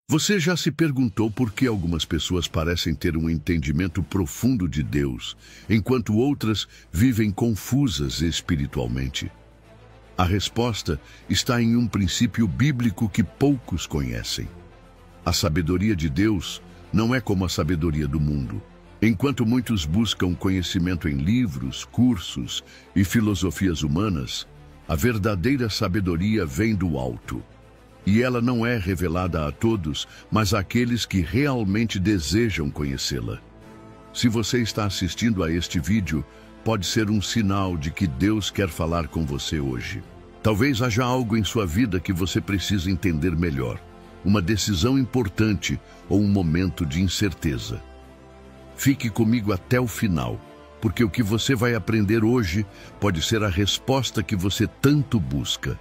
Você já se perguntou por que algumas pessoas parecem ter um entendimento profundo de Deus, enquanto outras vivem confusas espiritualmente? A resposta está em um princípio bíblico que poucos conhecem. A sabedoria de Deus não é como a sabedoria do mundo. Enquanto muitos buscam conhecimento em livros, cursos e filosofias humanas, a verdadeira sabedoria vem do alto. E ela não é revelada a todos, mas àqueles que realmente desejam conhecê-la. Se você está assistindo a este vídeo, pode ser um sinal de que Deus quer falar com você hoje. Talvez haja algo em sua vida que você precisa entender melhor, uma decisão importante ou um momento de incerteza. Fique comigo até o final, porque o que você vai aprender hoje pode ser a resposta que você tanto busca.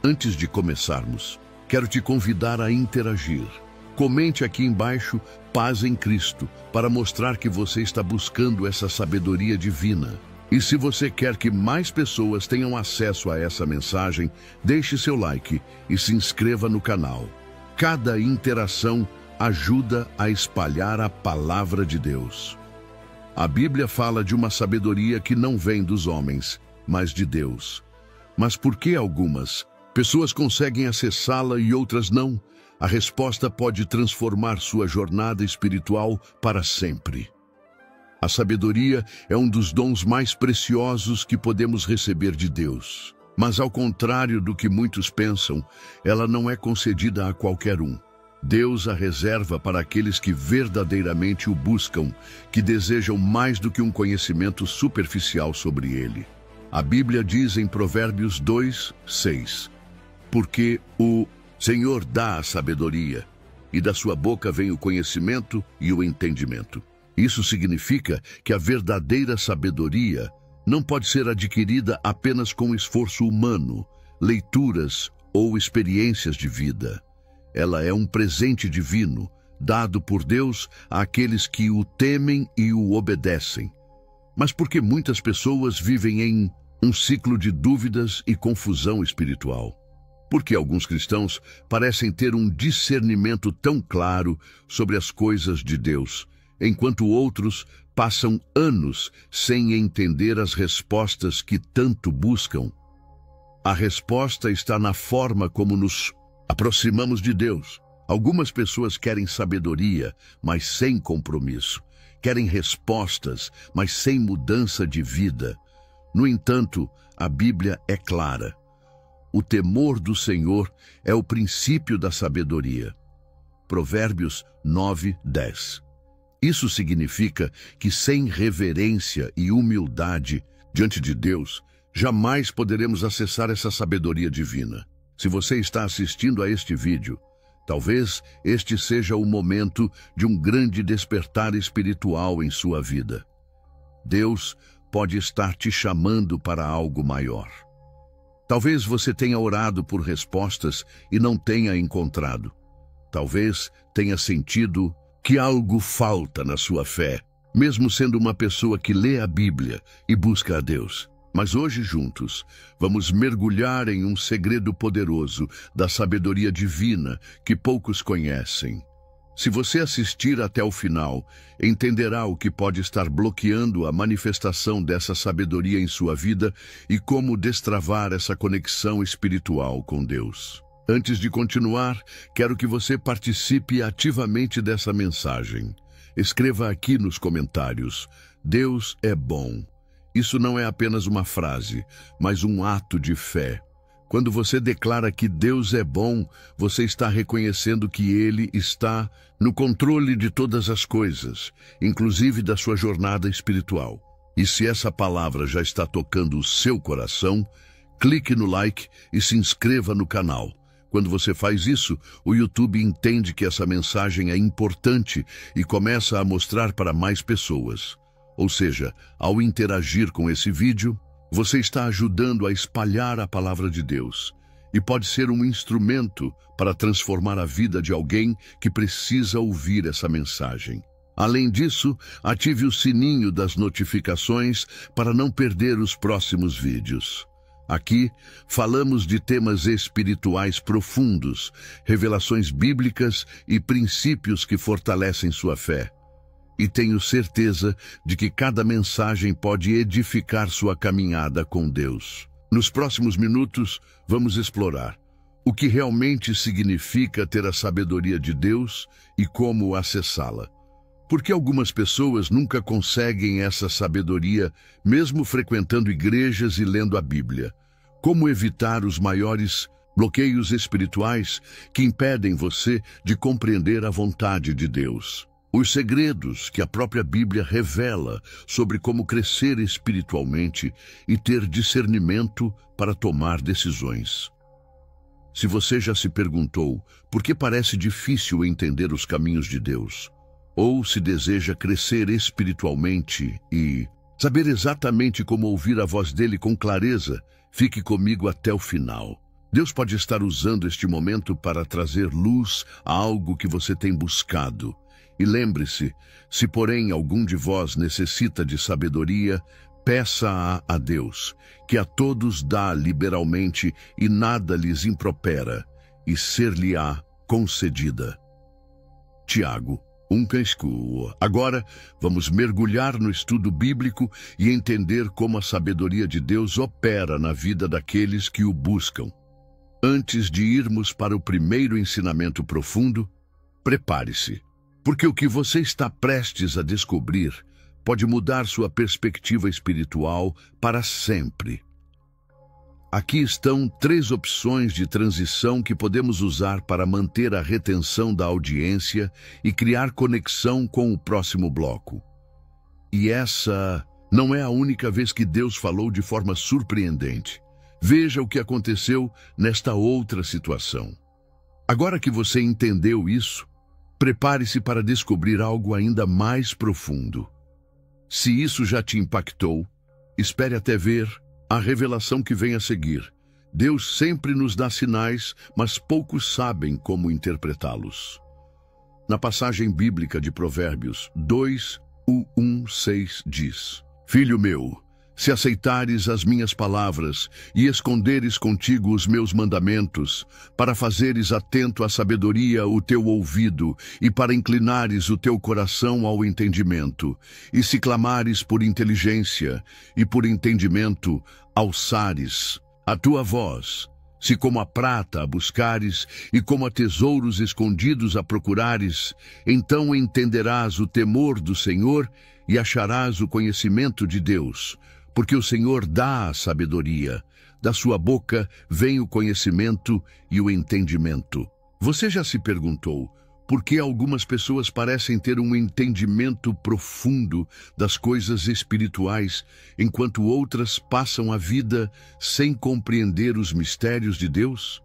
Antes de começarmos, quero te convidar a interagir. Comente aqui embaixo "Paz em Cristo" para mostrar que você está buscando essa sabedoria divina. E se você quer que mais pessoas tenham acesso a essa mensagem, deixe seu like e se inscreva no canal. Cada interação ajuda a espalhar a palavra de Deus. A Bíblia fala de uma sabedoria que não vem dos homens, mas de Deus. Mas por que algumas pessoas conseguem acessá-la e outras não? A resposta pode transformar sua jornada espiritual para sempre. A sabedoria é um dos dons mais preciosos que podemos receber de Deus. Mas ao contrário do que muitos pensam, ela não é concedida a qualquer um. Deus a reserva para aqueles que verdadeiramente o buscam, que desejam mais do que um conhecimento superficial sobre ele. A Bíblia diz em Provérbios 2:6, porque o Senhor dá a sabedoria, e da sua boca vem o conhecimento e o entendimento. Isso significa que a verdadeira sabedoria não pode ser adquirida apenas com esforço humano, leituras ou experiências de vida. Ela é um presente divino, dado por Deus àqueles que o temem e o obedecem. Mas por que muitas pessoas vivem em um ciclo de dúvidas e confusão espiritual? Porque alguns cristãos parecem ter um discernimento tão claro sobre as coisas de Deus, enquanto outros passam anos sem entender as respostas que tanto buscam. A resposta está na forma como nos aproximamos de Deus. Algumas pessoas querem sabedoria, mas sem compromisso. Querem respostas, mas sem mudança de vida. No entanto, a Bíblia é clara. O temor do Senhor é o princípio da sabedoria. Provérbios 9:10. Isso significa que sem reverência e humildade diante de Deus, jamais poderemos acessar essa sabedoria divina. Se você está assistindo a este vídeo, talvez este seja o momento de um grande despertar espiritual em sua vida. Deus pode estar te chamando para algo maior. Talvez você tenha orado por respostas e não tenha encontrado. Talvez tenha sentido que algo falta na sua fé, mesmo sendo uma pessoa que lê a Bíblia e busca a Deus. Mas hoje juntos, vamos mergulhar em um segredo poderoso da sabedoria divina que poucos conhecem. Se você assistir até o final, entenderá o que pode estar bloqueando a manifestação dessa sabedoria em sua vida e como destravar essa conexão espiritual com Deus. Antes de continuar, quero que você participe ativamente dessa mensagem. Escreva aqui nos comentários: Deus é bom. Isso não é apenas uma frase, mas um ato de fé. Quando você declara que Deus é bom, você está reconhecendo que Ele está no controle de todas as coisas, inclusive da sua jornada espiritual. E se essa palavra já está tocando o seu coração, clique no like e se inscreva no canal. Quando você faz isso, o YouTube entende que essa mensagem é importante e começa a mostrar para mais pessoas. Ou seja, ao interagir com esse vídeo, você está ajudando a espalhar a palavra de Deus e pode ser um instrumento para transformar a vida de alguém que precisa ouvir essa mensagem. Além disso, ative o sininho das notificações para não perder os próximos vídeos. Aqui, falamos de temas espirituais profundos, revelações bíblicas e princípios que fortalecem sua fé. E tenho certeza de que cada mensagem pode edificar sua caminhada com Deus. Nos próximos minutos, vamos explorar o que realmente significa ter a sabedoria de Deus e como acessá-la. Porque algumas pessoas nunca conseguem essa sabedoria, mesmo frequentando igrejas e lendo a Bíblia. Como evitar os maiores bloqueios espirituais que impedem você de compreender a vontade de Deus? Os segredos que a própria Bíblia revela sobre como crescer espiritualmente e ter discernimento para tomar decisões. Se você já se perguntou por que parece difícil entender os caminhos de Deus, ou se deseja crescer espiritualmente e saber exatamente como ouvir a voz dele com clareza, fique comigo até o final. Deus pode estar usando este momento para trazer luz a algo que você tem buscado. E lembre-se, se porém algum de vós necessita de sabedoria, peça-a a Deus, que a todos dá liberalmente e nada lhes impropera, e ser-lhe-á concedida. Tiago 1:5. Agora, vamos mergulhar no estudo bíblico e entender como a sabedoria de Deus opera na vida daqueles que o buscam. Antes de irmos para o primeiro ensinamento profundo, prepare-se, porque o que você está prestes a descobrir pode mudar sua perspectiva espiritual para sempre. Aqui estão 3 opções de transição que podemos usar para manter a retenção da audiência e criar conexão com o próximo bloco. E essa não é a única vez que Deus falou de forma surpreendente. Veja o que aconteceu nesta outra situação. Agora que você entendeu isso, prepare-se para descobrir algo ainda mais profundo. Se isso já te impactou, espere até ver a revelação que vem a seguir. Deus sempre nos dá sinais, mas poucos sabem como interpretá-los. Na passagem bíblica de Provérbios 2:1-6 diz: Filho meu, se aceitares as minhas palavras e esconderes contigo os meus mandamentos, para fazeres atento à sabedoria o teu ouvido e para inclinares o teu coração ao entendimento, e se clamares por inteligência e por entendimento, alçares a tua voz, se como a prata a buscares e como a tesouros escondidos a procurares, então entenderás o temor do Senhor e acharás o conhecimento de Deus. Porque o Senhor dá a sabedoria, da sua boca vem o conhecimento e o entendimento. Você já se perguntou por que algumas pessoas parecem ter um entendimento profundo das coisas espirituais, enquanto outras passam a vida sem compreender os mistérios de Deus?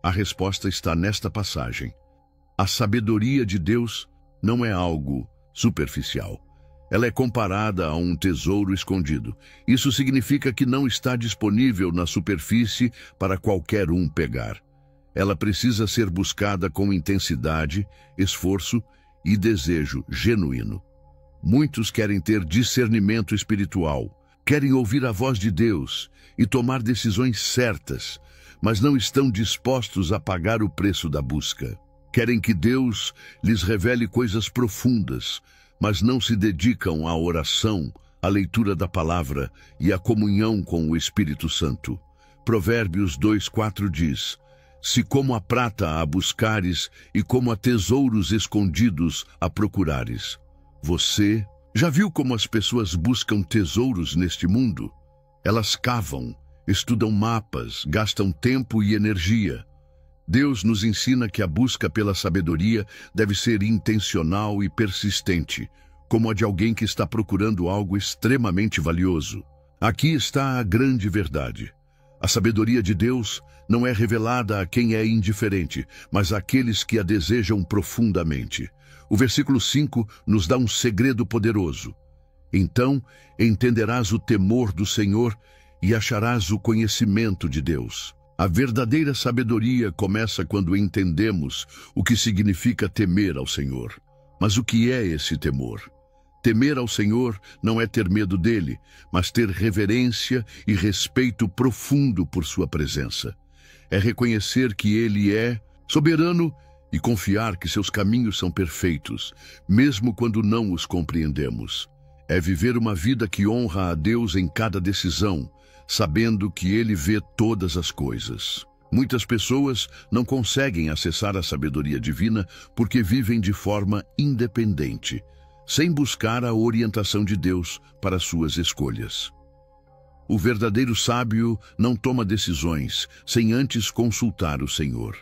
A resposta está nesta passagem. A sabedoria de Deus não é algo superficial. Ela é comparada a um tesouro escondido. Isso significa que não está disponível na superfície para qualquer um pegar. Ela precisa ser buscada com intensidade, esforço e desejo genuíno. Muitos querem ter discernimento espiritual, querem ouvir a voz de Deus e tomar decisões certas, mas não estão dispostos a pagar o preço da busca. Querem que Deus lhes revele coisas profundas, mas não se dedicam à oração, à leitura da palavra e à comunhão com o Espírito Santo. Provérbios 2:4 diz: Se como a prata a buscares e como a tesouros escondidos a procurares. Você já viu como as pessoas buscam tesouros neste mundo? Elas cavam, estudam mapas, gastam tempo e energia. Deus nos ensina que a busca pela sabedoria deve ser intencional e persistente, como a de alguém que está procurando algo extremamente valioso. Aqui está a grande verdade. A sabedoria de Deus não é revelada a quem é indiferente, mas àqueles que a desejam profundamente. O versículo 5 nos dá um segredo poderoso. Então entenderás o temor do Senhor e acharás o conhecimento de Deus. A verdadeira sabedoria começa quando entendemos o que significa temer ao Senhor. Mas o que é esse temor? Temer ao Senhor não é ter medo dele, mas ter reverência e respeito profundo por sua presença. É reconhecer que ele é soberano e confiar que seus caminhos são perfeitos, mesmo quando não os compreendemos. É viver uma vida que honra a Deus em cada decisão, sabendo que ele vê todas as coisas. Muitas pessoas não conseguem acessar a sabedoria divina porque vivem de forma independente, sem buscar a orientação de Deus para suas escolhas. O verdadeiro sábio não toma decisões sem antes consultar o Senhor.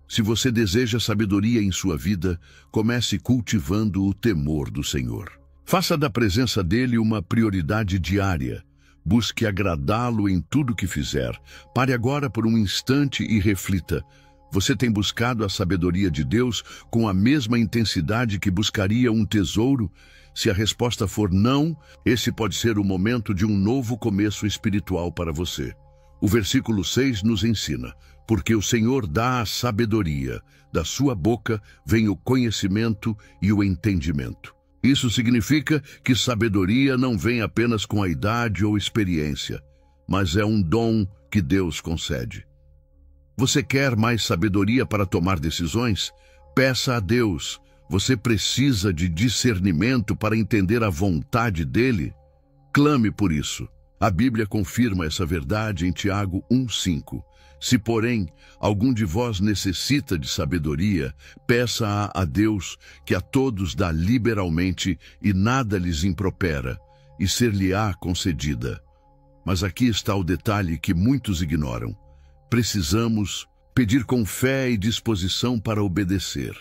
Se você deseja sabedoria em sua vida, comece cultivando o temor do Senhor. Faça da presença dele uma prioridade diária. Busque agradá-lo em tudo que fizer. Pare agora por um instante e reflita. Você tem buscado a sabedoria de Deus com a mesma intensidade que buscaria um tesouro? Se a resposta for não, esse pode ser o momento de um novo começo espiritual para você. O versículo 6 nos ensina: porque o Senhor dá a sabedoria, da sua boca vem o conhecimento e o entendimento. Isso significa que sabedoria não vem apenas com a idade ou experiência, mas é um dom que Deus concede. Você quer mais sabedoria para tomar decisões? Peça a Deus. Você precisa de discernimento para entender a vontade dele? Clame por isso. A Bíblia confirma essa verdade em Tiago 1:5. Se, porém, algum de vós necessita de sabedoria, peça-a a Deus, que a todos dá liberalmente e nada lhes impropera, e ser-lhe-á concedida. Mas aqui está o detalhe que muitos ignoram. Precisamos pedir com fé e disposição para obedecer.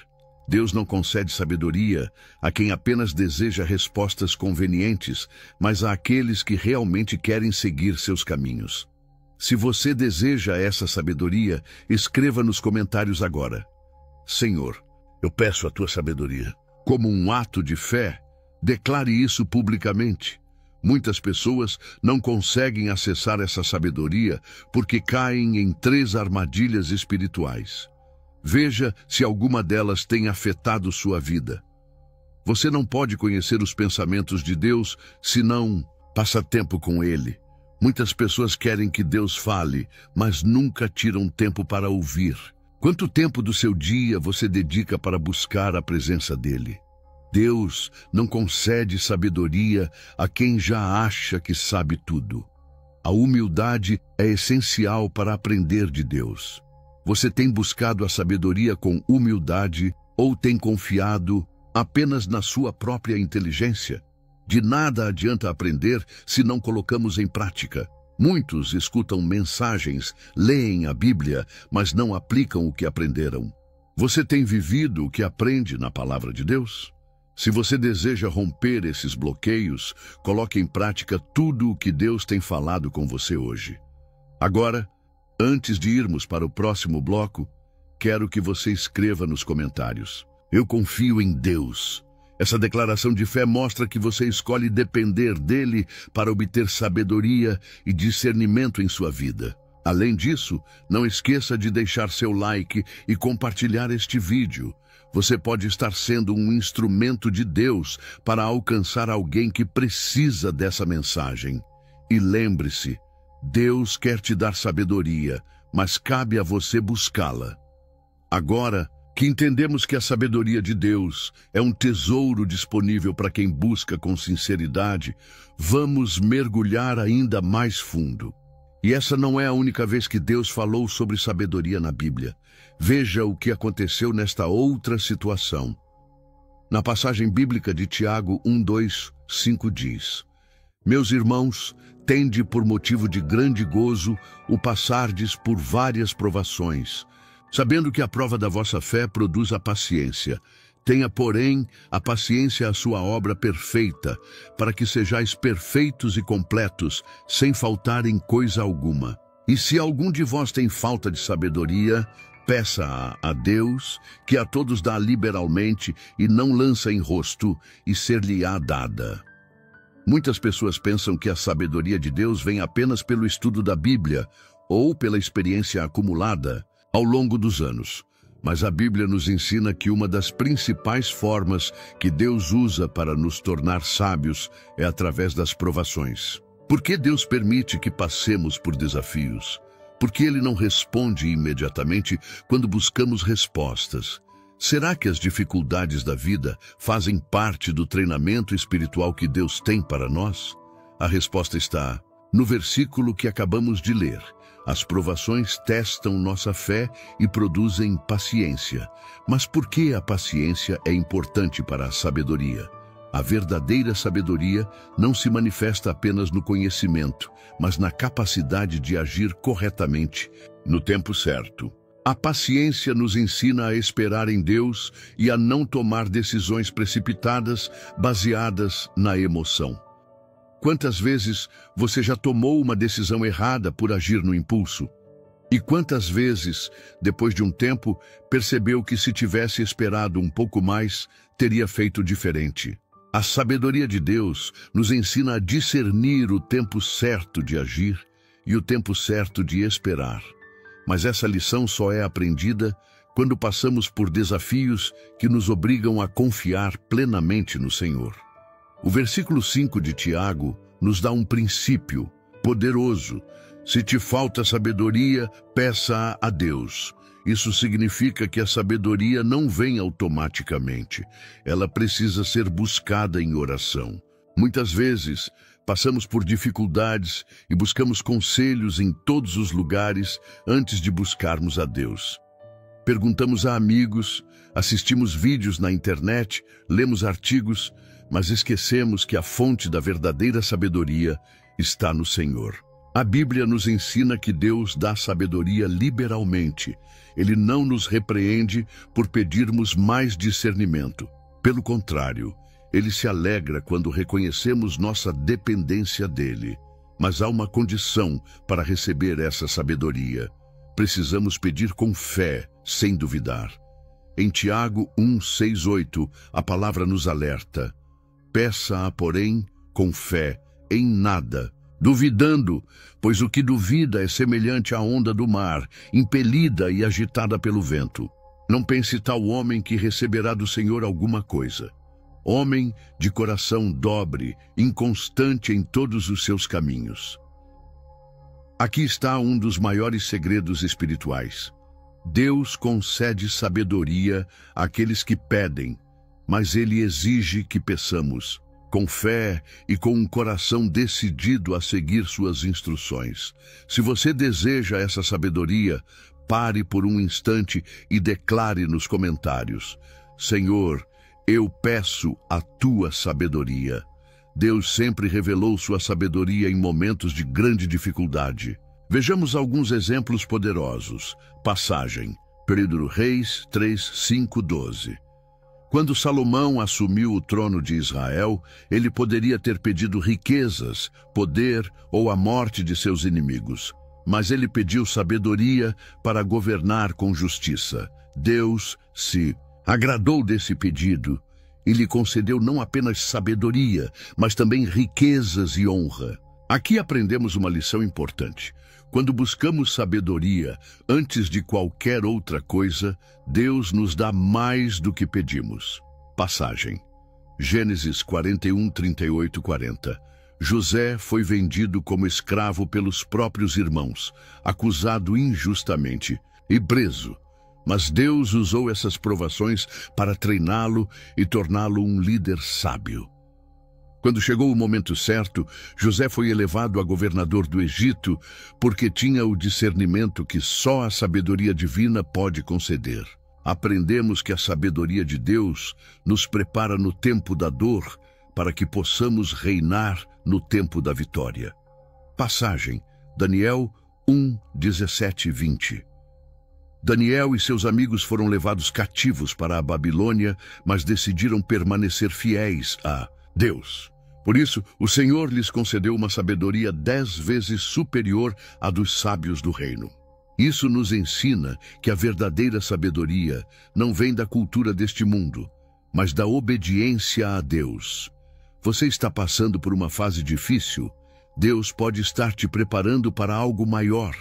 Deus não concede sabedoria a quem apenas deseja respostas convenientes, mas àqueles que realmente querem seguir seus caminhos. Se você deseja essa sabedoria, escreva nos comentários agora: Senhor, eu peço a tua sabedoria. Como um ato de fé, declare isso publicamente. Muitas pessoas não conseguem acessar essa sabedoria porque caem em 3 armadilhas espirituais. Veja se alguma delas tem afetado sua vida. Você não pode conhecer os pensamentos de Deus se não passa tempo com Ele. Muitas pessoas querem que Deus fale, mas nunca tiram tempo para ouvir. Quanto tempo do seu dia você dedica para buscar a presença dele? Deus não concede sabedoria a quem já acha que sabe tudo. A humildade é essencial para aprender de Deus. Você tem buscado a sabedoria com humildade ou tem confiado apenas na sua própria inteligência? De nada adianta aprender se não colocamos em prática. Muitos escutam mensagens, leem a Bíblia, mas não aplicam o que aprenderam. Você tem vivido o que aprende na palavra de Deus? Se você deseja romper esses bloqueios, coloque em prática tudo o que Deus tem falado com você hoje. Agora, antes de irmos para o próximo bloco, quero que você escreva nos comentários: eu confio em Deus. Essa declaração de fé mostra que você escolhe depender dele para obter sabedoria e discernimento em sua vida. Além disso, não esqueça de deixar seu like e compartilhar este vídeo. Você pode estar sendo um instrumento de Deus para alcançar alguém que precisa dessa mensagem. E lembre-se, Deus quer te dar sabedoria, mas cabe a você buscá-la. Agora que entendemos que a sabedoria de Deus é um tesouro disponível para quem busca com sinceridade, vamos mergulhar ainda mais fundo. E essa não é a única vez que Deus falou sobre sabedoria na Bíblia. Veja o que aconteceu nesta outra situação. Na passagem bíblica de Tiago 1:2-5 diz: Meus irmãos, tende por motivo de grande gozo o passardes por várias provações, sabendo que a prova da vossa fé produz a paciência. Tenha, porém, a paciência a sua obra perfeita, para que sejais perfeitos e completos, sem faltar em coisa alguma. E se algum de vós tem falta de sabedoria, peça-a a Deus, que a todos dá liberalmente e não lança em rosto, e ser-lhe-á dada. Muitas pessoas pensam que a sabedoria de Deus vem apenas pelo estudo da Bíblia ou pela experiência acumulada ao longo dos anos. Mas a Bíblia nos ensina que uma das principais formas que Deus usa para nos tornar sábios é através das provações. Por que Deus permite que passemos por desafios? Porque Ele não responde imediatamente quando buscamos respostas. Será que as dificuldades da vida fazem parte do treinamento espiritual que Deus tem para nós? A resposta está no versículo que acabamos de ler. As provações testam nossa fé e produzem paciência. Mas por que a paciência é importante para a sabedoria? A verdadeira sabedoria não se manifesta apenas no conhecimento, mas na capacidade de agir corretamente, no tempo certo. A paciência nos ensina a esperar em Deus e a não tomar decisões precipitadas baseadas na emoção. Quantas vezes você já tomou uma decisão errada por agir no impulso? E quantas vezes, depois de um tempo, percebeu que se tivesse esperado um pouco mais, teria feito diferente? A sabedoria de Deus nos ensina a discernir o tempo certo de agir e o tempo certo de esperar. Mas essa lição só é aprendida quando passamos por desafios que nos obrigam a confiar plenamente no Senhor. O versículo 5 de Tiago nos dá um princípio poderoso. Se te falta sabedoria, peça a Deus. Isso significa que a sabedoria não vem automaticamente. Ela precisa ser buscada em oração. Muitas vezes, passamos por dificuldades e buscamos conselhos em todos os lugares antes de buscarmos a Deus. Perguntamos a amigos, assistimos vídeos na internet, lemos artigos, mas esquecemos que a fonte da verdadeira sabedoria está no Senhor. A Bíblia nos ensina que Deus dá sabedoria liberalmente. Ele não nos repreende por pedirmos mais discernimento. Pelo contrário, Ele se alegra quando reconhecemos nossa dependência dEle. Mas há uma condição para receber essa sabedoria. Precisamos pedir com fé, sem duvidar. Em Tiago 1, 6, 8, a palavra nos alerta. Peça-a, porém, com fé, em nada, duvidando, pois o que duvida é semelhante à onda do mar, impelida e agitada pelo vento. Não pense tal homem que receberá do Senhor alguma coisa. Homem de coração dobre, inconstante em todos os seus caminhos. Aqui está um dos maiores segredos espirituais. Deus concede sabedoria àqueles que pedem, mas Ele exige que peçamos, com fé e com um coração decidido a seguir suas instruções. Se você deseja essa sabedoria, pare por um instante e declare nos comentários: Senhor, eu peço a tua sabedoria. Deus sempre revelou sua sabedoria em momentos de grande dificuldade. Vejamos alguns exemplos poderosos. Passagem, 1 Reis 3, 5, 12. Quando Salomão assumiu o trono de Israel, ele poderia ter pedido riquezas, poder ou a morte de seus inimigos. Mas ele pediu sabedoria para governar com justiça. Deus se agradou desse pedido e lhe concedeu não apenas sabedoria, mas também riquezas e honra. Aqui aprendemos uma lição importante. Quando buscamos sabedoria antes de qualquer outra coisa, Deus nos dá mais do que pedimos. Passagem. Gênesis 41, 38, 40. José foi vendido como escravo pelos próprios irmãos, acusado injustamente e preso. Mas Deus usou essas provações para treiná-lo e torná-lo um líder sábio. Quando chegou o momento certo, José foi elevado a governador do Egito porque tinha o discernimento que só a sabedoria divina pode conceder. Aprendemos que a sabedoria de Deus nos prepara no tempo da dor para que possamos reinar no tempo da vitória. Passagem, Daniel 1, 17 e 20. Daniel e seus amigos foram levados cativos para a Babilônia, mas decidiram permanecer fiéis a Deus. Por isso, o Senhor lhes concedeu uma sabedoria 10 vezes superior à dos sábios do reino. Isso nos ensina que a verdadeira sabedoria não vem da cultura deste mundo, mas da obediência a Deus. Você está passando por uma fase difícil? Deus pode estar te preparando para algo maior.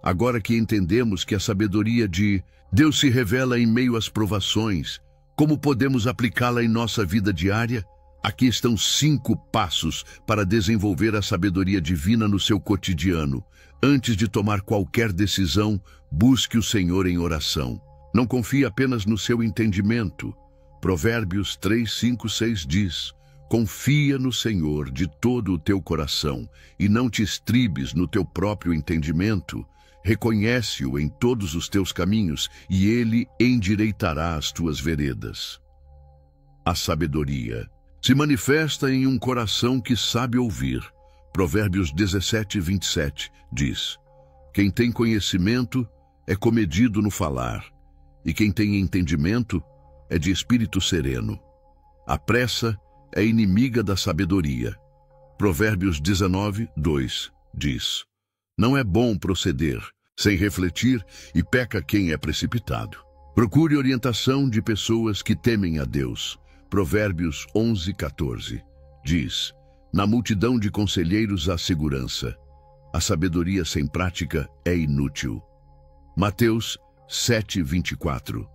Agora que entendemos que a sabedoria de Deus se revela em meio às provações, como podemos aplicá-la em nossa vida diária? Aqui estão 5 passos para desenvolver a sabedoria divina no seu cotidiano. Antes de tomar qualquer decisão, busque o Senhor em oração. Não confie apenas no seu entendimento. Provérbios 3, 5, 6 diz: confia no Senhor de todo o teu coração e não te estribes no teu próprio entendimento. Reconhece-o em todos os teus caminhos e ele endireitará as tuas veredas. A sabedoria se manifesta em um coração que sabe ouvir. Provérbios 17, 27 diz: quem tem conhecimento é comedido no falar, e quem tem entendimento é de espírito sereno. A pressa é inimiga da sabedoria. Provérbios 19, 2 diz: não é bom proceder sem refletir e peca quem é precipitado. Procure orientação de pessoas que temem a Deus. Provérbios 11, 14 diz: na multidão de conselheiros há segurança. A sabedoria sem prática é inútil. Mateus 7, 24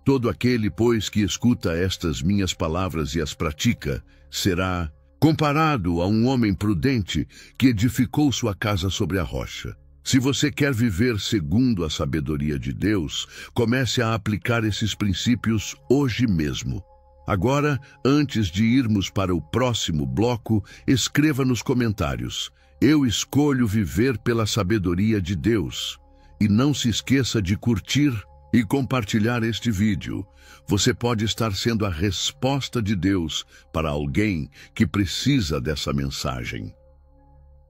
todo aquele, pois, que escuta estas minhas palavras e as pratica, será comparado a um homem prudente que edificou sua casa sobre a rocha. Se você quer viver segundo a sabedoria de Deus, comece a aplicar esses princípios hoje mesmo. Agora, antes de irmos para o próximo bloco, escreva nos comentários: eu escolho viver pela sabedoria de Deus. E não se esqueça de curtir e compartilhar este vídeo. Você pode estar sendo a resposta de Deus para alguém que precisa dessa mensagem.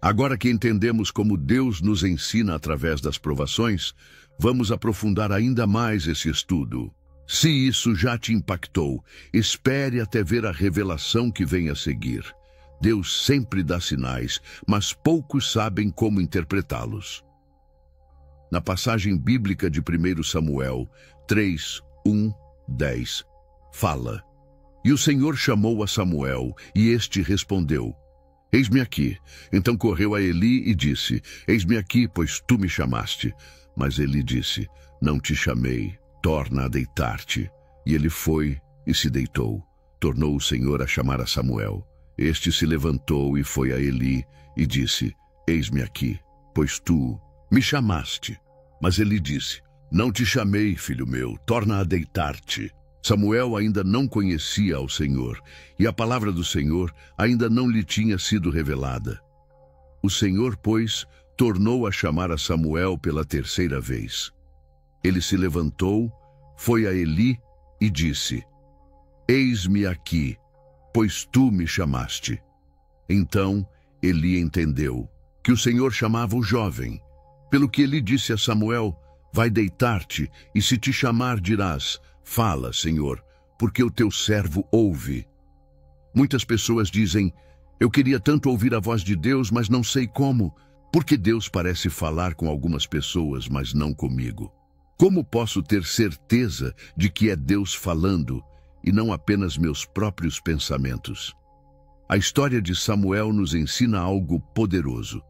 Agora que entendemos como Deus nos ensina através das provações, vamos aprofundar ainda mais esse estudo. Se isso já te impactou, espere até ver a revelação que vem a seguir. Deus sempre dá sinais, mas poucos sabem como interpretá-los. Na passagem bíblica de 1 Samuel 3, 1, 10, fala: e o Senhor chamou a Samuel, e este respondeu: eis-me aqui. Então correu a Eli e disse: eis-me aqui, pois tu me chamaste. Mas Eli disse: não te chamei, torna a deitar-te. E ele foi e se deitou. Tornou o Senhor a chamar a Samuel. Este se levantou e foi a Eli e disse: eis-me aqui, pois tu me chamaste. Mas ele disse: não te chamei, filho meu, torna a deitar-te. Samuel ainda não conhecia ao Senhor, e a palavra do Senhor ainda não lhe tinha sido revelada. O Senhor, pois, tornou a chamar a Samuel pela 3ª vez. Ele se levantou, foi a Eli e disse: eis-me aqui, pois tu me chamaste. Então Eli entendeu que o Senhor chamava o jovem. Pelo que Eli disse a Samuel: vai deitar-te, e se te chamar dirás: fala, Senhor, porque o teu servo ouve. Muitas pessoas dizem: eu queria tanto ouvir a voz de Deus, mas não sei como, porque Deus parece falar com algumas pessoas, mas não comigo. Como posso ter certeza de que é Deus falando e não apenas meus próprios pensamentos? A história de Samuel nos ensina algo poderoso.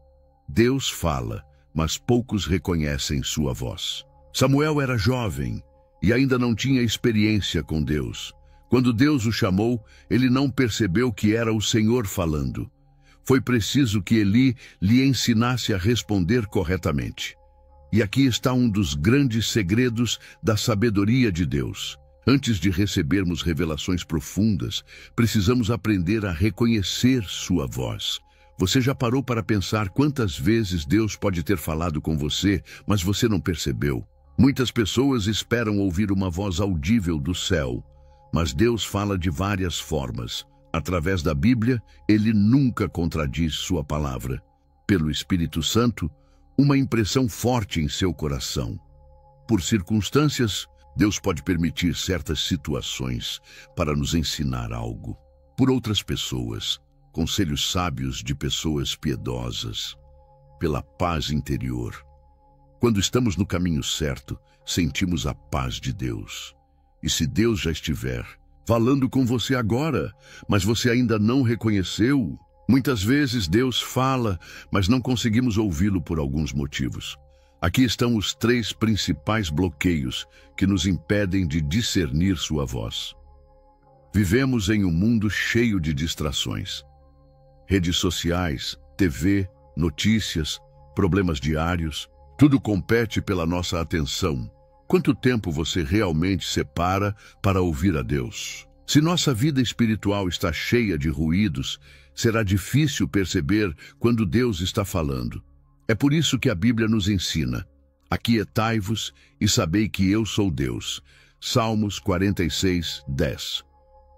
Deus fala, mas poucos reconhecem sua voz. Samuel era jovem e ainda não tinha experiência com Deus. Quando Deus o chamou, ele não percebeu que era o Senhor falando. Foi preciso que Eli lhe ensinasse a responder corretamente. E aqui está um dos grandes segredos da sabedoria de Deus. Antes de recebermos revelações profundas, precisamos aprender a reconhecer sua voz. Você já parou para pensar quantas vezes Deus pode ter falado com você, mas você não percebeu? Muitas pessoas esperam ouvir uma voz audível do céu, mas Deus fala de várias formas. Através da Bíblia, ele nunca contradiz sua palavra. Pelo Espírito Santo, uma impressão forte em seu coração. Por circunstâncias, Deus pode permitir certas situações para nos ensinar algo. Por outras pessoas, conselhos sábios de pessoas piedosas. Pela paz interior. Quando estamos no caminho certo, sentimos a paz de Deus. E se Deus já estiver falando com você agora, mas você ainda não reconheceu, muitas vezes Deus fala, mas não conseguimos ouvi-lo por alguns motivos. Aqui estão os 3 principais bloqueios que nos impedem de discernir sua voz. Vivemos em um mundo cheio de distrações. Redes sociais, TV, notícias, problemas diários, tudo compete pela nossa atenção. Quanto tempo você realmente separa para ouvir a Deus? Se nossa vida espiritual está cheia de ruídos, será difícil perceber quando Deus está falando. É por isso que a Bíblia nos ensina: aquietai-vos e sabei que eu sou Deus. Salmos 46, 10.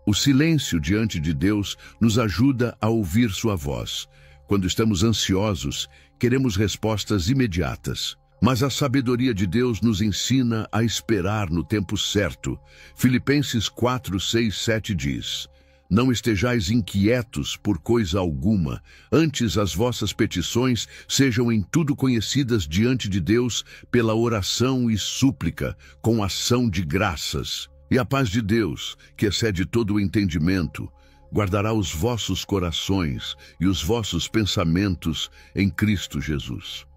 O silêncio diante de Deus nos ajuda a ouvir sua voz. Quando estamos ansiosos, queremos respostas imediatas. Mas a sabedoria de Deus nos ensina a esperar no tempo certo. Filipenses 4, 6, 7 diz: não estejais inquietos por coisa alguma, antes as vossas petições sejam em tudo conhecidas diante de Deus pela oração e súplica, com ação de graças. E a paz de Deus, que excede todo o entendimento, guardará os vossos corações e os vossos pensamentos em Cristo Jesus.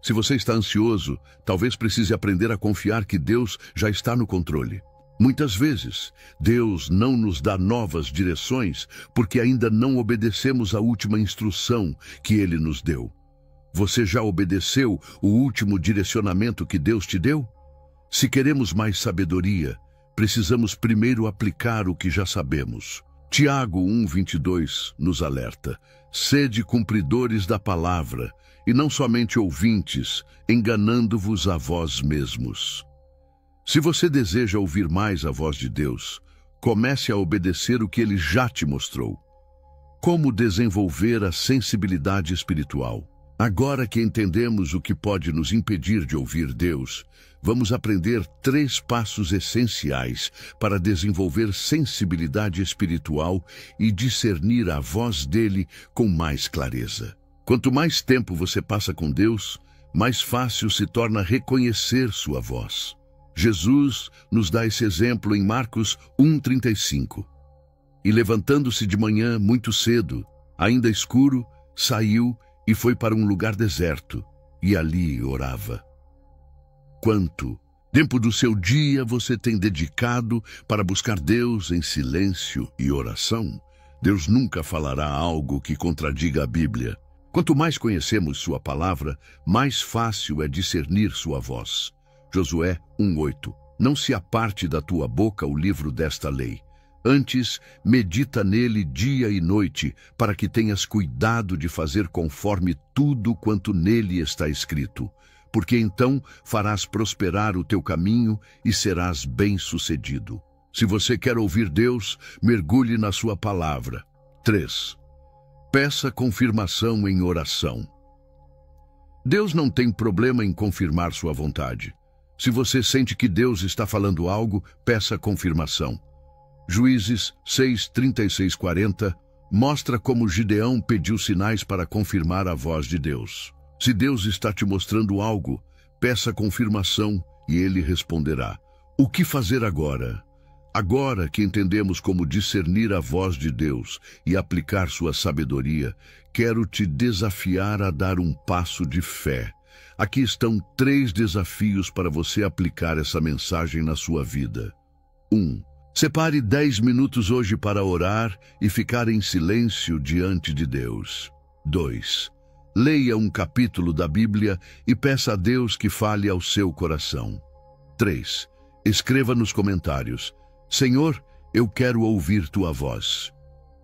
Se você está ansioso, talvez precise aprender a confiar que Deus já está no controle. Muitas vezes, Deus não nos dá novas direções porque ainda não obedecemos à última instrução que Ele nos deu. Você já obedeceu o último direcionamento que Deus te deu? Se queremos mais sabedoria, precisamos primeiro aplicar o que já sabemos. Tiago 1:22 nos alerta: sede cumpridores da palavra, e não somente ouvintes, enganando-vos a vós mesmos. Se você deseja ouvir mais a voz de Deus, comece a obedecer o que Ele já te mostrou. Como desenvolver a sensibilidade espiritual? Agora que entendemos o que pode nos impedir de ouvir Deus, vamos aprender 3 passos essenciais para desenvolver sensibilidade espiritual e discernir a voz dele com mais clareza. Quanto mais tempo você passa com Deus, mais fácil se torna reconhecer sua voz. Jesus nos dá esse exemplo em Marcos 1:35. E levantando-se de manhã muito cedo, ainda escuro, saiu e foi para um lugar deserto, e ali orava. Quanto tempo do seu dia você tem dedicado para buscar Deus em silêncio e oração? Deus nunca falará algo que contradiga a Bíblia. Quanto mais conhecemos sua palavra, mais fácil é discernir sua voz. Josué 1:8. Não se aparte da tua boca o livro desta lei. Antes, medita nele dia e noite, para que tenhas cuidado de fazer conforme tudo quanto nele está escrito. Porque então farás prosperar o teu caminho e serás bem-sucedido. Se você quer ouvir Deus, mergulhe na sua palavra. 3. Peça confirmação em oração. Deus não tem problema em confirmar sua vontade. Se você sente que Deus está falando algo, peça confirmação. Juízes 6:36-40 mostra como Gideão pediu sinais para confirmar a voz de Deus. Se Deus está te mostrando algo, peça confirmação e Ele responderá. O que fazer agora? Agora que entendemos como discernir a voz de Deus e aplicar sua sabedoria, quero te desafiar a dar um passo de fé. Aqui estão 3 desafios para você aplicar essa mensagem na sua vida. 1. Separe 10 minutos hoje para orar e ficar em silêncio diante de Deus. 2. Leia um capítulo da Bíblia e peça a Deus que fale ao seu coração. 3. Escreva nos comentários: Senhor, eu quero ouvir tua voz.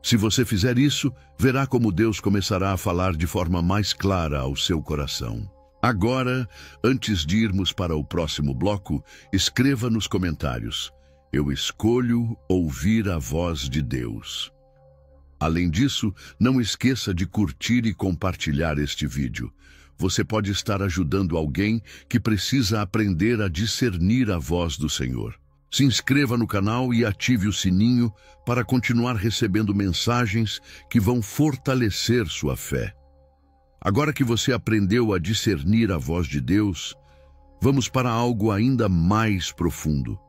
Se você fizer isso, verá como Deus começará a falar de forma mais clara ao seu coração. Agora, antes de irmos para o próximo bloco, escreva nos comentários: eu escolho ouvir a voz de Deus. Além disso, não esqueça de curtir e compartilhar este vídeo. Você pode estar ajudando alguém que precisa aprender a discernir a voz do Senhor. Se inscreva no canal e ative o sininho para continuar recebendo mensagens que vão fortalecer sua fé. Agora que você aprendeu a discernir a voz de Deus, vamos para algo ainda mais profundo.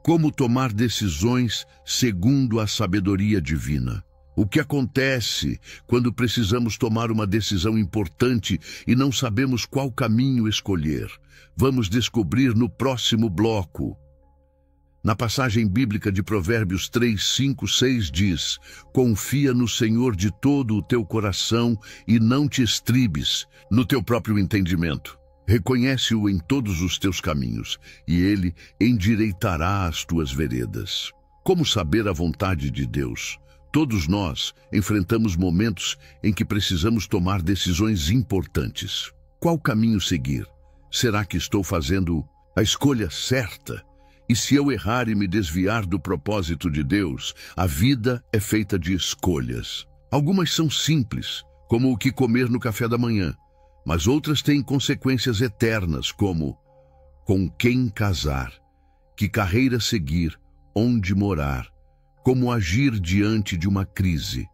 Como tomar decisões segundo a sabedoria divina. O que acontece quando precisamos tomar uma decisão importante e não sabemos qual caminho escolher? Vamos descobrir no próximo bloco. Na passagem bíblica de Provérbios 3, 5, 6 diz: confia no Senhor de todo o teu coração e não te estribes no teu próprio entendimento. Reconhece-o em todos os teus caminhos e ele endireitará as tuas veredas. Como saber a vontade de Deus? Todos nós enfrentamos momentos em que precisamos tomar decisões importantes. Qual caminho seguir? Será que estou fazendo a escolha certa? E se eu errar e me desviar do propósito de Deus? A vida é feita de escolhas. Algumas são simples, como o que comer no café da manhã, mas outras têm consequências eternas, como com quem casar, que carreira seguir, onde morar, como agir diante de uma crise,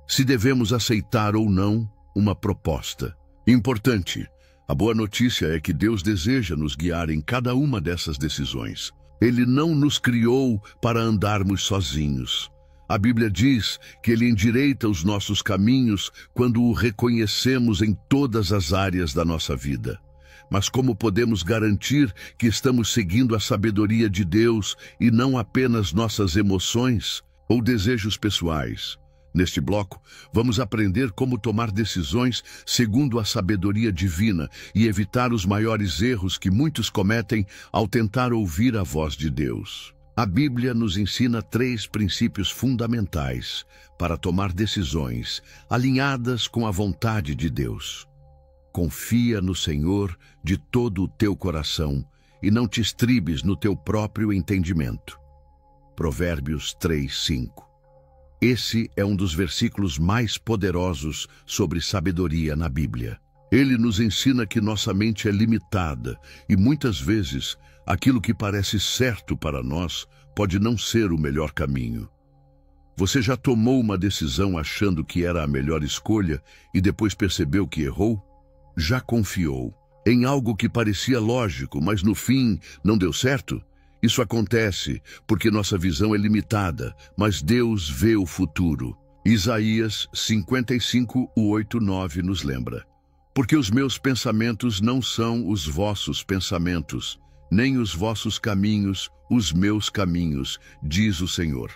se devemos aceitar ou não uma proposta. Importante, a boa notícia é que Deus deseja nos guiar em cada uma dessas decisões. Ele não nos criou para andarmos sozinhos. A Bíblia diz que Ele endireita os nossos caminhos quando o reconhecemos em todas as áreas da nossa vida. Mas como podemos garantir que estamos seguindo a sabedoria de Deus e não apenas nossas emoções ou desejos pessoais? Neste bloco, vamos aprender como tomar decisões segundo a sabedoria divina e evitar os maiores erros que muitos cometem ao tentar ouvir a voz de Deus. A Bíblia nos ensina 3 princípios fundamentais para tomar decisões alinhadas com a vontade de Deus. Confia no Senhor de todo o teu coração e não te estribes no teu próprio entendimento. Provérbios 3, 5. Esse é um dos versículos mais poderosos sobre sabedoria na Bíblia. Ele nos ensina que nossa mente é limitada e muitas vezes aquilo que parece certo para nós pode não ser o melhor caminho. Você já tomou uma decisão achando que era a melhor escolha e depois percebeu que errou? Já confiou em algo que parecia lógico, mas no fim não deu certo? Isso acontece porque nossa visão é limitada, mas Deus vê o futuro. Isaías 55, 8, 9 nos lembra: porque os meus pensamentos não são os vossos pensamentos, nem os vossos caminhos os meus caminhos, diz o Senhor.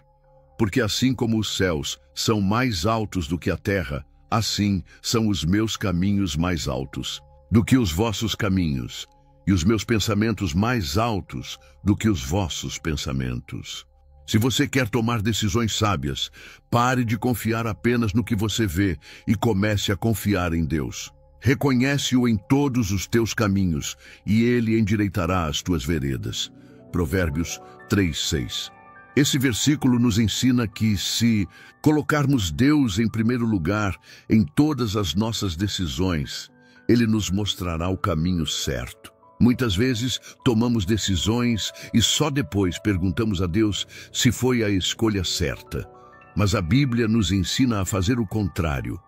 Porque assim como os céus são mais altos do que a terra, assim são os meus caminhos mais altos do que os vossos caminhos, e os meus pensamentos mais altos do que os vossos pensamentos. Se você quer tomar decisões sábias, pare de confiar apenas no que você vê e comece a confiar em Deus. Reconhece-o em todos os teus caminhos, e Ele endireitará as tuas veredas. Provérbios 3, 6. Esse versículo nos ensina que, se colocarmos Deus em primeiro lugar em todas as nossas decisões, Ele nos mostrará o caminho certo. Muitas vezes tomamos decisões e só depois perguntamos a Deus se foi a escolha certa. Mas a Bíblia nos ensina a fazer o contrário.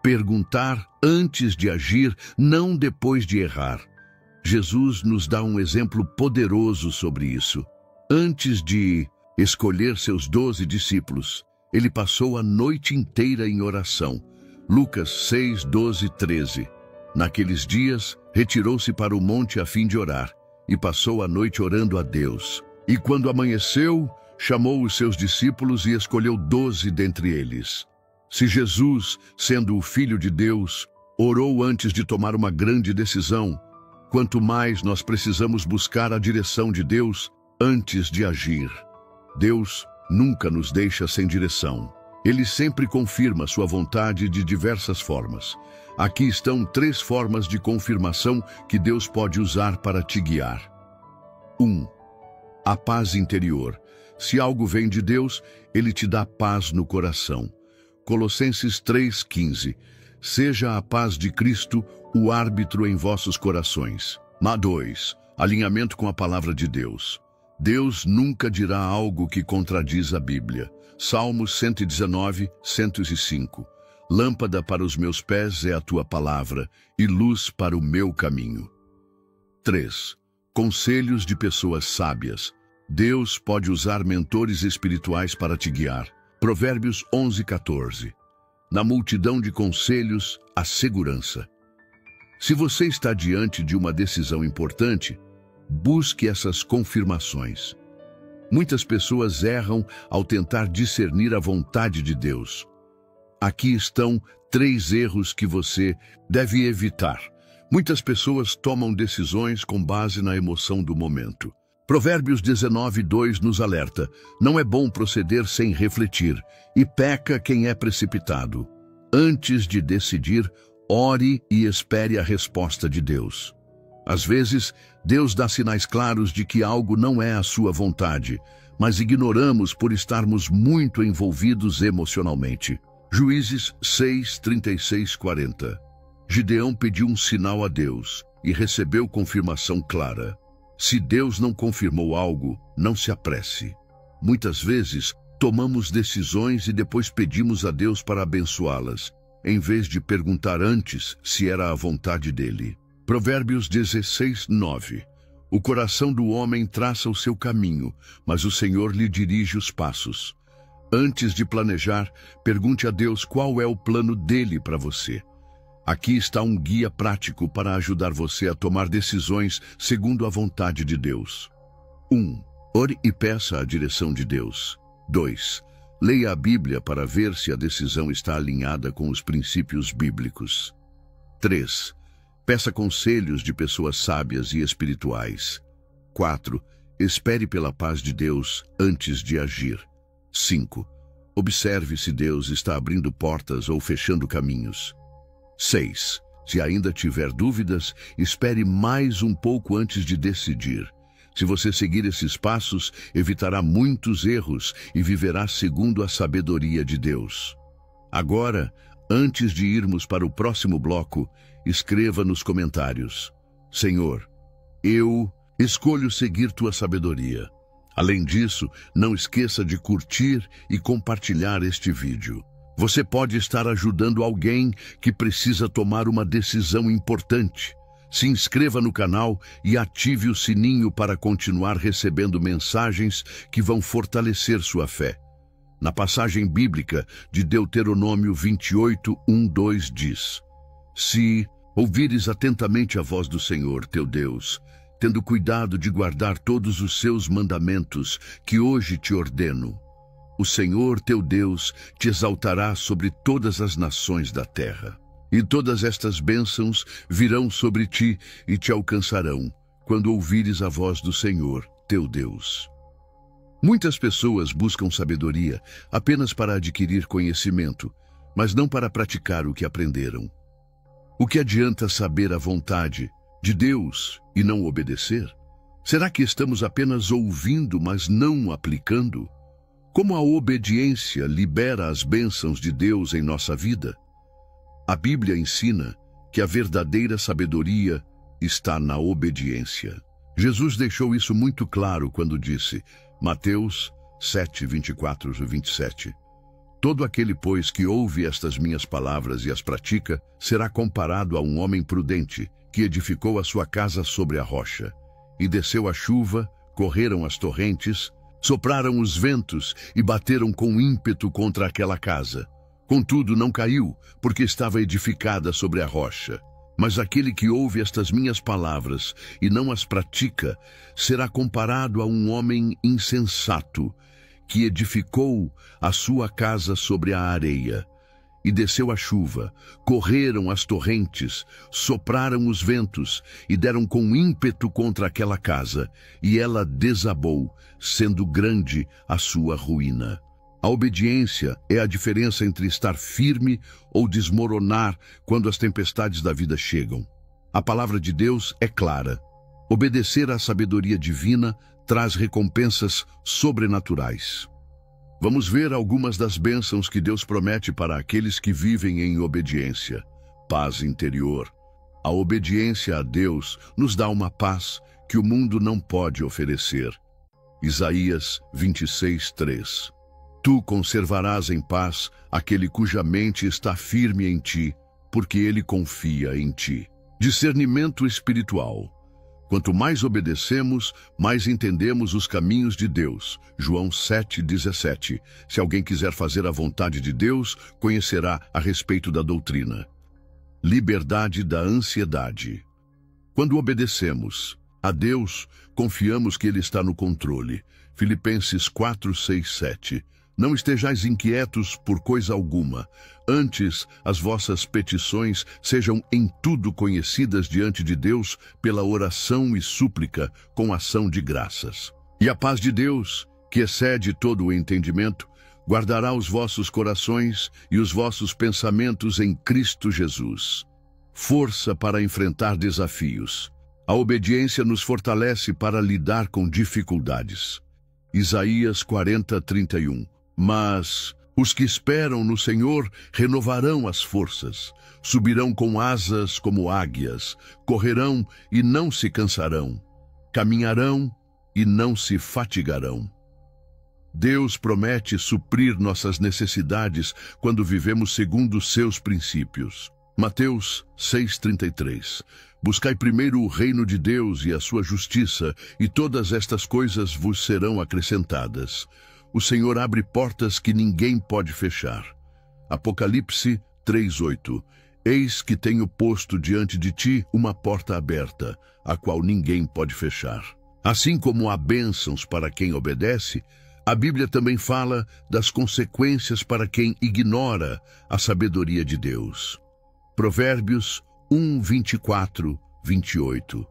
Perguntar antes de agir, não depois de errar. Jesus nos dá um exemplo poderoso sobre isso. Antes de escolher seus 12 discípulos, ele passou a noite inteira em oração. Lucas 6, 12, 13. Naqueles dias, retirou-se para o monte a fim de orar, e passou a noite orando a Deus. E quando amanheceu, chamou os seus discípulos e escolheu 12 dentre eles. Se Jesus, sendo o Filho de Deus, orou antes de tomar uma grande decisão, quanto mais nós precisamos buscar a direção de Deus antes de agir. Deus nunca nos deixa sem direção. Ele sempre confirma sua vontade de diversas formas. Aqui estão 3 formas de confirmação que Deus pode usar para te guiar. 1. A paz interior. Se algo vem de Deus, Ele te dá paz no coração. Colossenses 3,15. Seja a paz de Cristo o árbitro em vossos corações. 2. Alinhamento com a palavra de Deus. Deus nunca dirá algo que contradiz a Bíblia. Salmos 119, 105. Lâmpada para os meus pés é a tua palavra e luz para o meu caminho. 3. Conselhos de pessoas sábias. Deus pode usar mentores espirituais para te guiar. Provérbios 11:14. Na multidão de conselhos, há segurança. Se você está diante de uma decisão importante, busque essas confirmações. Muitas pessoas erram ao tentar discernir a vontade de Deus. Aqui estão 3 erros que você deve evitar. Muitas pessoas tomam decisões com base na emoção do momento. Provérbios 19:2 nos alerta: não é bom proceder sem refletir, e peca quem é precipitado. Antes de decidir, ore e espere a resposta de Deus. Às vezes, Deus dá sinais claros de que algo não é a sua vontade, mas ignoramos por estarmos muito envolvidos emocionalmente. Juízes 6:36-40. Gideão pediu um sinal a Deus e recebeu confirmação clara. Se Deus não confirmou algo, não se apresse. Muitas vezes, tomamos decisões e depois pedimos a Deus para abençoá-las, em vez de perguntar antes se era a vontade dele. Provérbios 16:9. O coração do homem traça o seu caminho, mas o Senhor lhe dirige os passos. Antes de planejar, pergunte a Deus qual é o plano dele para você. Aqui está um guia prático para ajudar você a tomar decisões segundo a vontade de Deus. 1. Ore e peça a direção de Deus. 2. Leia a Bíblia para ver se a decisão está alinhada com os princípios bíblicos. 3. Peça conselhos de pessoas sábias e espirituais. 4. Espere pela paz de Deus antes de agir. 5. Observe se Deus está abrindo portas ou fechando caminhos. 6. Se ainda tiver dúvidas, espere mais um pouco antes de decidir. Se você seguir esses passos, evitará muitos erros e viverá segundo a sabedoria de Deus. Agora, antes de irmos para o próximo bloco, escreva nos comentários: Senhor, eu escolho seguir tua sabedoria. Além disso, não esqueça de curtir e compartilhar este vídeo. Você pode estar ajudando alguém que precisa tomar uma decisão importante. Se inscreva no canal e ative o sininho para continuar recebendo mensagens que vão fortalecer sua fé. Na passagem bíblica de Deuteronômio 28:1-2 diz: Se ouvires atentamente a voz do Senhor, teu Deus, tendo cuidado de guardar todos os seus mandamentos que hoje te ordeno, o Senhor teu Deus te exaltará sobre todas as nações da terra. E todas estas bênçãos virão sobre ti e te alcançarão, quando ouvires a voz do Senhor, teu Deus. Muitas pessoas buscam sabedoria apenas para adquirir conhecimento, mas não para praticar o que aprenderam. O que adianta saber a vontade de Deus e não obedecer? Será que estamos apenas ouvindo, mas não aplicando? Como a obediência libera as bênçãos de Deus em nossa vida? A Bíblia ensina que a verdadeira sabedoria está na obediência. Jesus deixou isso muito claro quando disse, Mateus 7:24-27, Todo aquele, pois, que ouve estas minhas palavras e as pratica, será comparado a um homem prudente, que edificou a sua casa sobre a rocha. E desceu a chuva, correram as torrentes, sopraram os ventos e bateram com ímpeto contra aquela casa. Contudo, não caiu, porque estava edificada sobre a rocha. Mas aquele que ouve estas minhas palavras e não as pratica, será comparado a um homem insensato, que edificou a sua casa sobre a areia. E desceu a chuva, correram as torrentes, sopraram os ventos e deram com ímpeto contra aquela casa, e ela desabou, sendo grande a sua ruína. A obediência é a diferença entre estar firme ou desmoronar quando as tempestades da vida chegam. A palavra de Deus é clara. Obedecer à sabedoria divina traz recompensas sobrenaturais. Vamos ver algumas das bênçãos que Deus promete para aqueles que vivem em obediência. Paz interior. A obediência a Deus nos dá uma paz que o mundo não pode oferecer. Isaías 26:3. Tu conservarás em paz aquele cuja mente está firme em ti, porque ele confia em ti. Discernimento espiritual. Quanto mais obedecemos, mais entendemos os caminhos de Deus. João 7,17. Se alguém quiser fazer a vontade de Deus, conhecerá a respeito da doutrina. Liberdade da ansiedade. Quando obedecemos a Deus, confiamos que Ele está no controle. Filipenses 4, 6, 7. Não estejais inquietos por coisa alguma. Antes, as vossas petições sejam em tudo conhecidas diante de Deus pela oração e súplica com ação de graças. E a paz de Deus, que excede todo o entendimento, guardará os vossos corações e os vossos pensamentos em Cristo Jesus. Força para enfrentar desafios. A obediência nos fortalece para lidar com dificuldades. Isaías 40, 31. Mas os que esperam no Senhor renovarão as forças, subirão com asas como águias, correrão e não se cansarão, caminharão e não se fatigarão. Deus promete suprir nossas necessidades quando vivemos segundo os seus princípios. Mateus 6,33. Buscai primeiro o reino de Deus e a sua justiça, e todas estas coisas vos serão acrescentadas. O Senhor abre portas que ninguém pode fechar. Apocalipse 3:8. Eis que tenho posto diante de ti uma porta aberta, a qual ninguém pode fechar. Assim como há bênçãos para quem obedece, a Bíblia também fala das consequências para quem ignora a sabedoria de Deus. Provérbios 1:24, 28.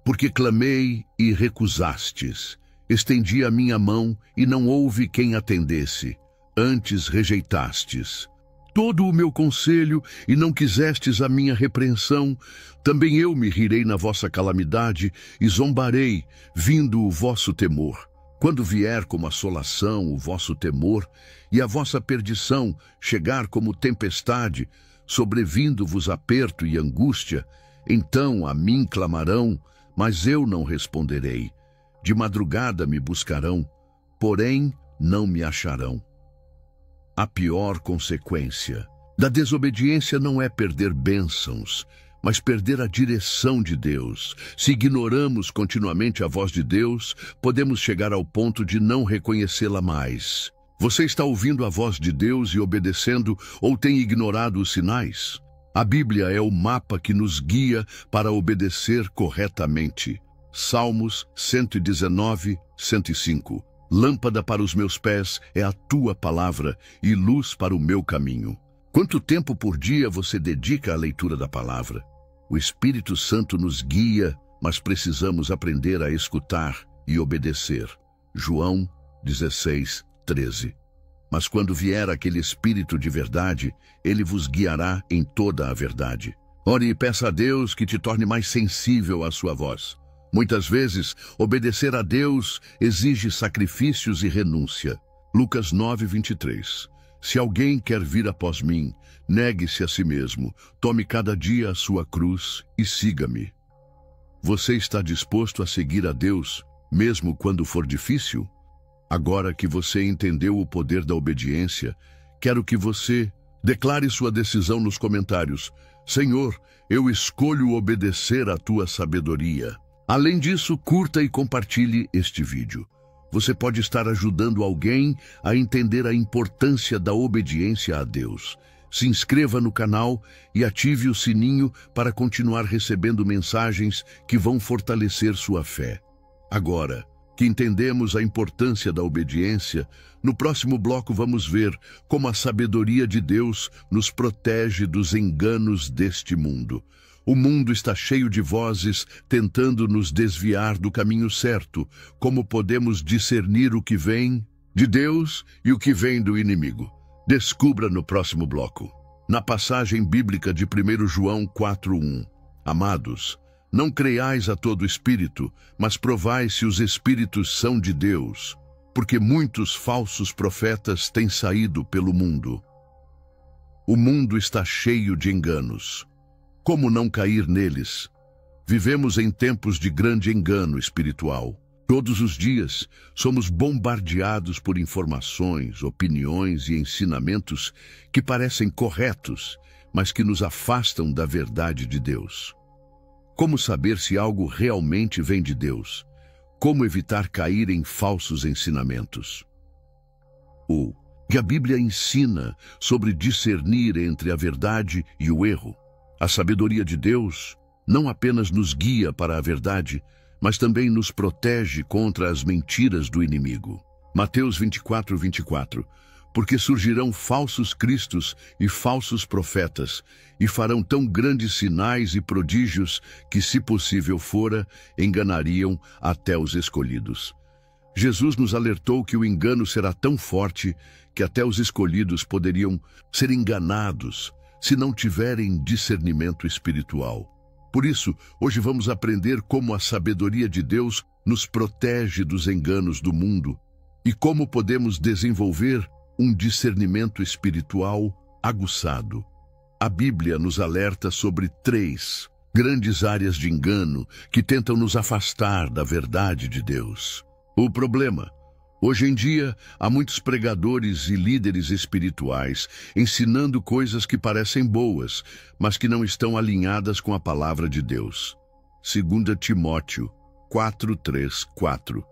Porque clamei e recusastes. Estendi a minha mão e não houve quem atendesse. Antes rejeitastes todo o meu conselho e não quisestes a minha repreensão. Também eu me rirei na vossa calamidade e zombarei, vindo o vosso temor. Quando vier como assolação o vosso temor e a vossa perdição chegar como tempestade, sobrevindo-vos aperto e angústia, então a mim clamarão, mas eu não responderei. De madrugada me buscarão, porém não me acharão. A pior consequência da desobediência não é perder bênçãos, mas perder a direção de Deus. Se ignoramos continuamente a voz de Deus, podemos chegar ao ponto de não reconhecê-la mais. Você está ouvindo a voz de Deus e obedecendo, ou tem ignorado os sinais? A Bíblia é o mapa que nos guia para obedecer corretamente. Salmos 119, 105. Lâmpada para os meus pés é a tua palavra e luz para o meu caminho. Quanto tempo por dia você dedica à leitura da palavra? O Espírito Santo nos guia, mas precisamos aprender a escutar e obedecer. João 16, 13. Mas quando vier aquele Espírito de verdade, ele vos guiará em toda a verdade. Ore e peça a Deus que te torne mais sensível à sua voz. Muitas vezes, obedecer a Deus exige sacrifícios e renúncia. Lucas 9, 23. Se alguém quer vir após mim, negue-se a si mesmo, tome cada dia a sua cruz e siga-me. Você está disposto a seguir a Deus, mesmo quando for difícil? Agora que você entendeu o poder da obediência, quero que você declare sua decisão nos comentários. Senhor, eu escolho obedecer à tua sabedoria. Além disso, curta e compartilhe este vídeo. Você pode estar ajudando alguém a entender a importância da obediência a Deus. Se inscreva no canal e ative o sininho para continuar recebendo mensagens que vão fortalecer sua fé. Agora que entendemos a importância da obediência, no próximo bloco vamos ver como a sabedoria de Deus nos protege dos enganos deste mundo. O mundo está cheio de vozes tentando nos desviar do caminho certo. Como podemos discernir o que vem de Deus e o que vem do inimigo? Descubra no próximo bloco. Na passagem bíblica de 1 João 4:1. Amados, não creiais a todo espírito, mas provai se os espíritos são de Deus, porque muitos falsos profetas têm saído pelo mundo. O mundo está cheio de enganos. Como não cair neles? Vivemos em tempos de grande engano espiritual. Todos os dias somos bombardeados por informações, opiniões e ensinamentos que parecem corretos, mas que nos afastam da verdade de Deus. Como saber se algo realmente vem de Deus? Como evitar cair em falsos ensinamentos? O que a Bíblia ensina sobre discernir entre a verdade e o erro. A sabedoria de Deus não apenas nos guia para a verdade, mas também nos protege contra as mentiras do inimigo. Mateus 24:24. Porque surgirão falsos cristos e falsos profetas, e farão tão grandes sinais e prodígios que, se possível fora, enganariam até os escolhidos. Jesus nos alertou que o engano será tão forte que até os escolhidos poderiam ser enganados se não tiverem discernimento espiritual. Por isso, hoje vamos aprender como a sabedoria de Deus nos protege dos enganos do mundo e como podemos desenvolver um discernimento espiritual aguçado. A Bíblia nos alerta sobre 3 grandes áreas de engano que tentam nos afastar da verdade de Deus. O problema: hoje em dia, há muitos pregadores e líderes espirituais ensinando coisas que parecem boas, mas que não estão alinhadas com a palavra de Deus. 2 Timóteo 4:3-4.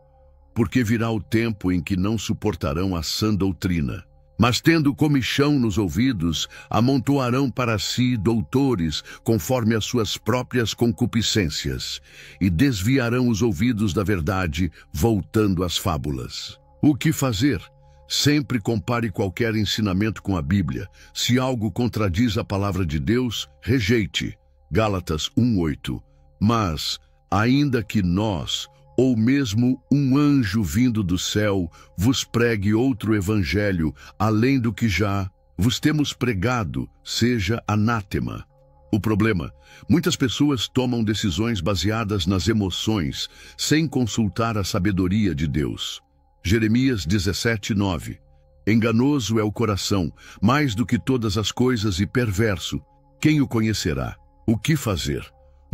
Porque virá o tempo em que não suportarão a sã doutrina, mas tendo comichão nos ouvidos, amontoarão para si doutores conforme as suas próprias concupiscências, e desviarão os ouvidos da verdade, voltando às fábulas. O que fazer? Sempre compare qualquer ensinamento com a Bíblia. Se algo contradiz a palavra de Deus, rejeite. Gálatas 1:8. Mas, ainda que nós, ou mesmo um anjo vindo do céu, vos pregue outro evangelho, além do que já vos temos pregado, seja anátema. O problema: muitas pessoas tomam decisões baseadas nas emoções, sem consultar a sabedoria de Deus. Jeremias 17:9. Enganoso é o coração, mais do que todas as coisas, e perverso. Quem o conhecerá? O que fazer?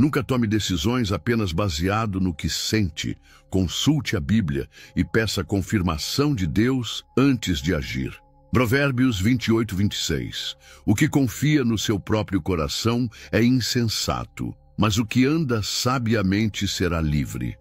Nunca tome decisões apenas baseado no que sente. Consulte a Bíblia e peça a confirmação de Deus antes de agir. Provérbios 28:26. O que confia no seu próprio coração é insensato, mas o que anda sabiamente será livre.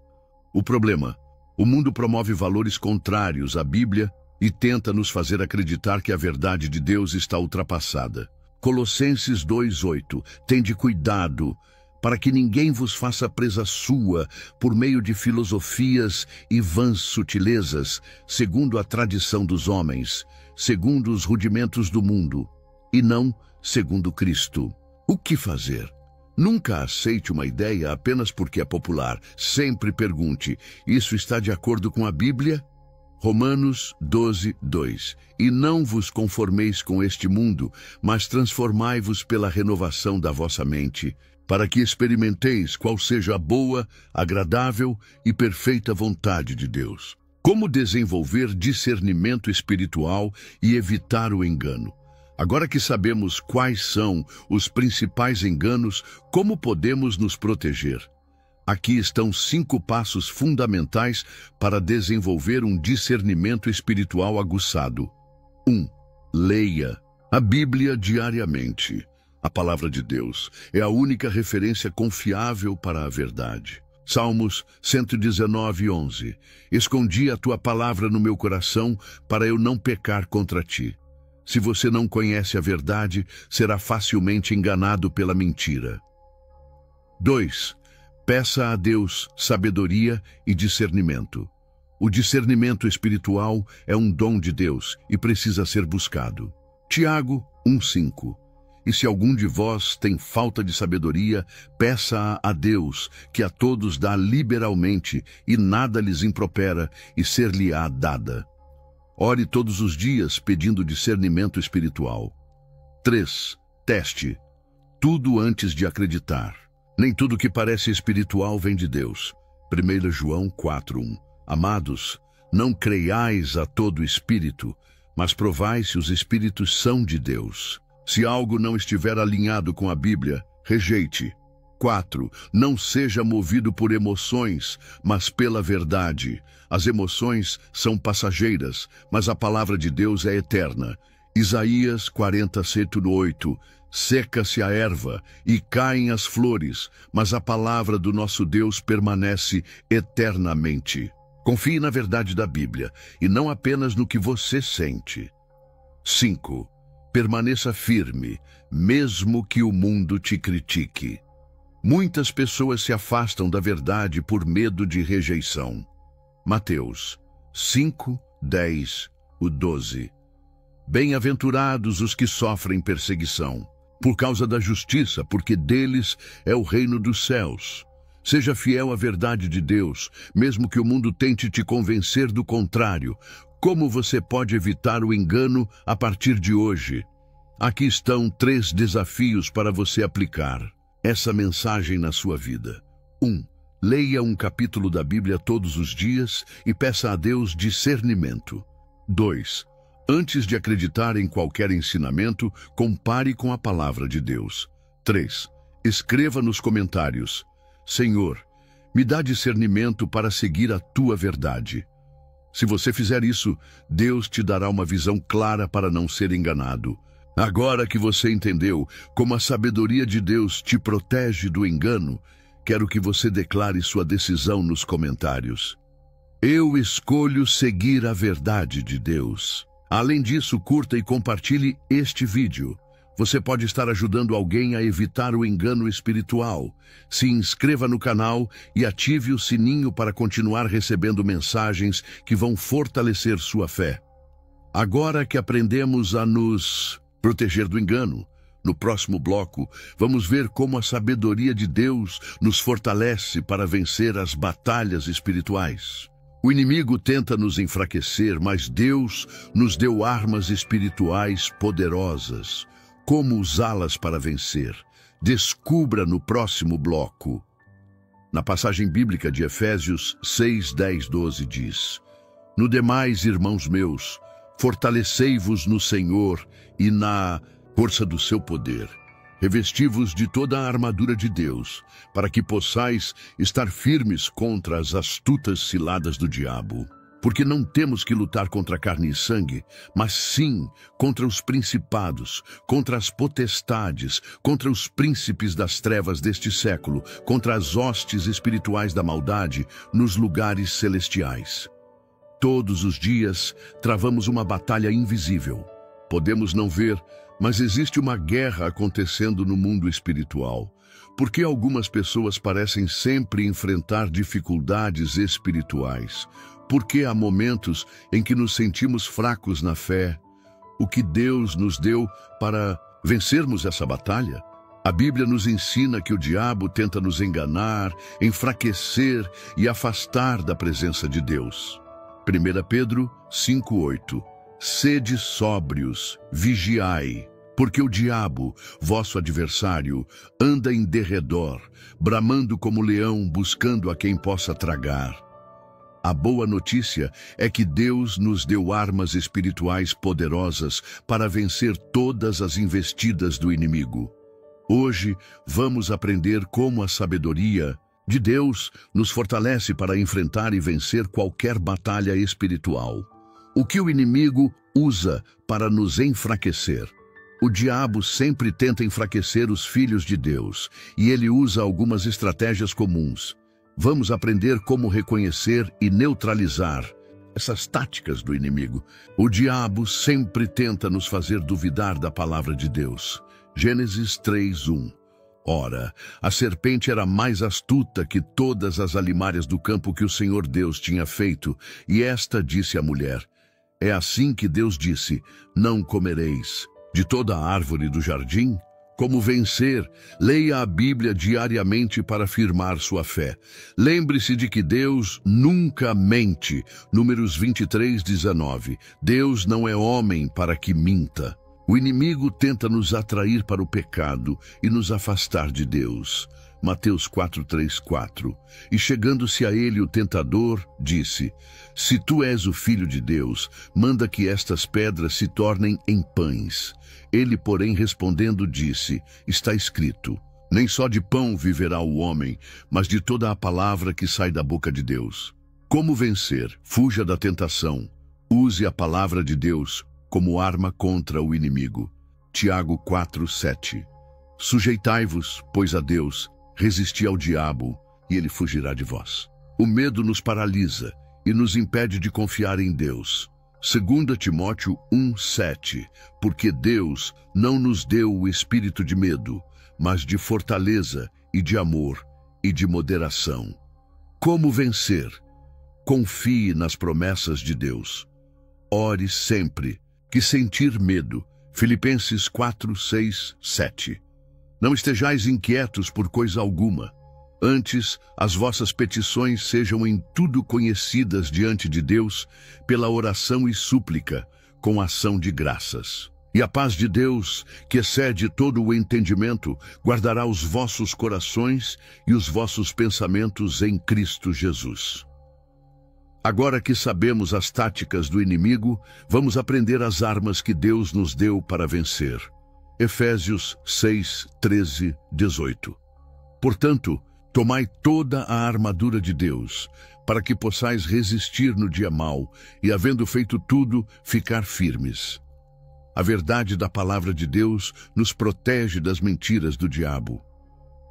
O problema: o mundo promove valores contrários à Bíblia e tenta nos fazer acreditar que a verdade de Deus está ultrapassada. Colossenses 2:8. Tende cuidado para que ninguém vos faça presa sua por meio de filosofias e vãs sutilezas, segundo a tradição dos homens, segundo os rudimentos do mundo, e não segundo Cristo. O que fazer? Nunca aceite uma ideia apenas porque é popular. Sempre pergunte: isso está de acordo com a Bíblia? Romanos 12:2. E não vos conformeis com este mundo, mas transformai-vos pela renovação da vossa mente, para que experimenteis qual seja a boa, agradável e perfeita vontade de Deus. Como desenvolver discernimento espiritual e evitar o engano? Agora que sabemos quais são os principais enganos, como podemos nos proteger? Aqui estão 5 passos fundamentais para desenvolver um discernimento espiritual aguçado. 1. Leia a Bíblia diariamente. A palavra de Deus é a única referência confiável para a verdade. Salmos 119:11. Escondi a tua palavra no meu coração para eu não pecar contra ti. Se você não conhece a verdade, será facilmente enganado pela mentira. 2. Peça a Deus sabedoria e discernimento. O discernimento espiritual é um dom de Deus e precisa ser buscado. Tiago 1:5. E se algum de vós tem falta de sabedoria, peça a Deus, que a todos dá liberalmente, e nada lhes impropera, e ser-lhe-á dada. Ore todos os dias pedindo discernimento espiritual. 3. Teste tudo antes de acreditar. Nem tudo que parece espiritual vem de Deus. 1 João 4:1. Amados, não creiais a todo espírito, mas provai se os espíritos são de Deus. Se algo não estiver alinhado com a Bíblia, rejeite. 4. Não seja movido por emoções, mas pela verdade. As emoções são passageiras, mas a palavra de Deus é eterna. Isaías 40:8. seca-se a erva e caem as flores, mas a palavra do nosso Deus permanece eternamente. Confie na verdade da Bíblia e não apenas no que você sente. 5. Permaneça firme, mesmo que o mundo te critique. Muitas pessoas se afastam da verdade por medo de rejeição. Mateus 5, 10, 12. Bem-aventurados os que sofrem perseguição, por causa da justiça, porque deles é o reino dos céus. Seja fiel à verdade de Deus, mesmo que o mundo tente te convencer do contrário. Como você pode evitar o engano a partir de hoje? Aqui estão 3 desafios para você aplicar essa mensagem na sua vida. 1. Leia um capítulo da Bíblia todos os dias e peça a Deus discernimento. 2. Antes de acreditar em qualquer ensinamento, compare com a palavra de Deus. 3. Escreva nos comentários: Senhor, me dá discernimento para seguir a tua verdade. Se você fizer isso, Deus te dará uma visão clara para não ser enganado. Agora que você entendeu como a sabedoria de Deus te protege do engano, quero que você declare sua decisão nos comentários. Eu escolho seguir a verdade de Deus. Além disso, curta e compartilhe este vídeo. Você pode estar ajudando alguém a evitar o engano espiritual. Se inscreva no canal e ative o sininho para continuar recebendo mensagens que vão fortalecer sua fé. Agora que aprendemos a nos proteger do engano, no próximo bloco, vamos ver como a sabedoria de Deus nos fortalece para vencer as batalhas espirituais. O inimigo tenta nos enfraquecer, mas Deus nos deu armas espirituais poderosas. Como usá-las para vencer? Descubra no próximo bloco. Na passagem bíblica de Efésios 6, 10, 12 diz: No demais, irmãos meus, fortalecei-vos no Senhor e na força do seu poder. Revesti-vos de toda a armadura de Deus, para que possais estar firmes contra as astutas ciladas do diabo. Porque não temos que lutar contra carne e sangue, mas sim contra os principados, contra as potestades, contra os príncipes das trevas deste século, contra as hostes espirituais da maldade nos lugares celestiais. Todos os dias travamos uma batalha invisível. Podemos não ver, mas existe uma guerra acontecendo no mundo espiritual. Por que algumas pessoas parecem sempre enfrentar dificuldades espirituais? Porque há momentos em que nos sentimos fracos na fé. O que Deus nos deu para vencermos essa batalha? A Bíblia nos ensina que o diabo tenta nos enganar, enfraquecer e afastar da presença de Deus. 1 Pedro 5:8. Sede sóbrios, vigiai, porque o diabo, vosso adversário, anda em derredor, bramando como leão, buscando a quem possa tragar. A boa notícia é que Deus nos deu armas espirituais poderosas para vencer todas as investidas do inimigo. Hoje vamos aprender como a sabedoria de Deus nos fortalece para enfrentar e vencer qualquer batalha espiritual. O que o inimigo usa para nos enfraquecer? O diabo sempre tenta enfraquecer os filhos de Deus, e ele usa algumas estratégias comuns. Vamos aprender como reconhecer e neutralizar essas táticas do inimigo. O diabo sempre tenta nos fazer duvidar da palavra de Deus. Gênesis 3:1. Ora, a serpente era mais astuta que todas as alimárias do campo que o Senhor Deus tinha feito, e esta disse à mulher: É assim que Deus disse: Não comereis de toda a árvore do jardim? Como vencer? Leia a Bíblia diariamente para afirmar sua fé. Lembre-se de que Deus nunca mente. Números 23:19. Deus não é homem para que minta. O inimigo tenta nos atrair para o pecado e nos afastar de Deus. Mateus 4:3-4. E chegando-se a ele o tentador, disse: Se tu és o Filho de Deus, manda que estas pedras se tornem em pães. Ele, porém, respondendo, disse: Está escrito: Nem só de pão viverá o homem, mas de toda a palavra que sai da boca de Deus. Como vencer? Fuja da tentação. Use a palavra de Deus como arma contra o inimigo. Tiago 4:7. Sujeitai-vos, pois, a Deus, resisti ao diabo, e ele fugirá de vós. O medo nos paralisa e nos impede de confiar em Deus. 2 Timóteo 1:7. Porque Deus não nos deu o espírito de medo, mas de fortaleza e de amor e de moderação. Como vencer? Confie nas promessas de Deus. Ore sempre que sentir medo. Filipenses 4:6-7. Não estejais inquietos por coisa alguma. Antes, as vossas petições sejam em tudo conhecidas diante de Deus pela oração e súplica, com ação de graças. E a paz de Deus, que excede todo o entendimento, guardará os vossos corações e os vossos pensamentos em Cristo Jesus. Agora que sabemos as táticas do inimigo, vamos aprender as armas que Deus nos deu para vencer. Efésios 6:13-18. Portanto, tomai toda a armadura de Deus, para que possais resistir no dia mau e, havendo feito tudo, ficar firmes. A verdade da palavra de Deus nos protege das mentiras do diabo.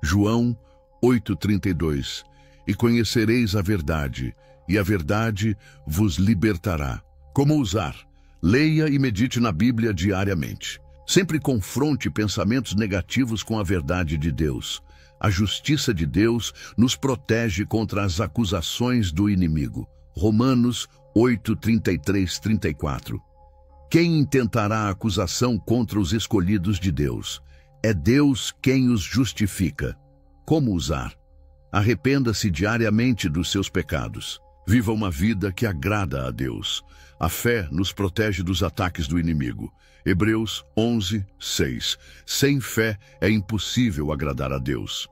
João 8:32. E conhecereis a verdade, e a verdade vos libertará. Como usar? Leia e medite na Bíblia diariamente. Sempre confronte pensamentos negativos com a verdade de Deus. A justiça de Deus nos protege contra as acusações do inimigo. Romanos 8:33-34. Quem intentará acusação contra os escolhidos de Deus? É Deus quem os justifica. Como usar? Arrependa-se diariamente dos seus pecados. Viva uma vida que agrada a Deus. A fé nos protege dos ataques do inimigo. Hebreus 11:6. Sem fé é impossível agradar a Deus.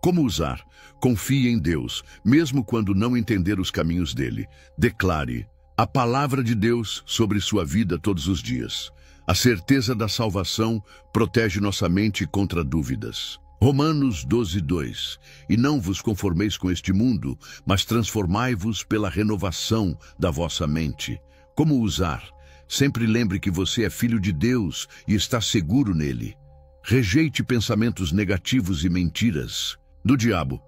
Como usar? Confie em Deus, mesmo quando não entender os caminhos dele. Declare a palavra de Deus sobre sua vida todos os dias. A certeza da salvação protege nossa mente contra dúvidas. Romanos 12:2. E não vos conformeis com este mundo, mas transformai-vos pela renovação da vossa mente. Como usar? Sempre lembre que você é filho de Deus e está seguro nele. Rejeite pensamentos negativos e mentiras do diabo.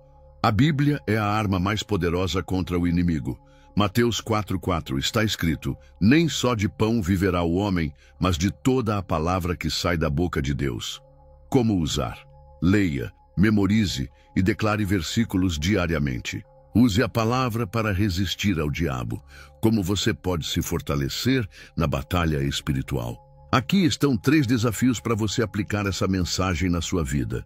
A Bíblia é a arma mais poderosa contra o inimigo. Mateus 4:4 está escrito: nem só de pão viverá o homem, mas de toda a palavra que sai da boca de Deus. Como usar? Leia, memorize e declare versículos diariamente. Use a palavra para resistir ao diabo. Como você pode se fortalecer na batalha espiritual? Aqui estão 3 desafios para você aplicar essa mensagem na sua vida.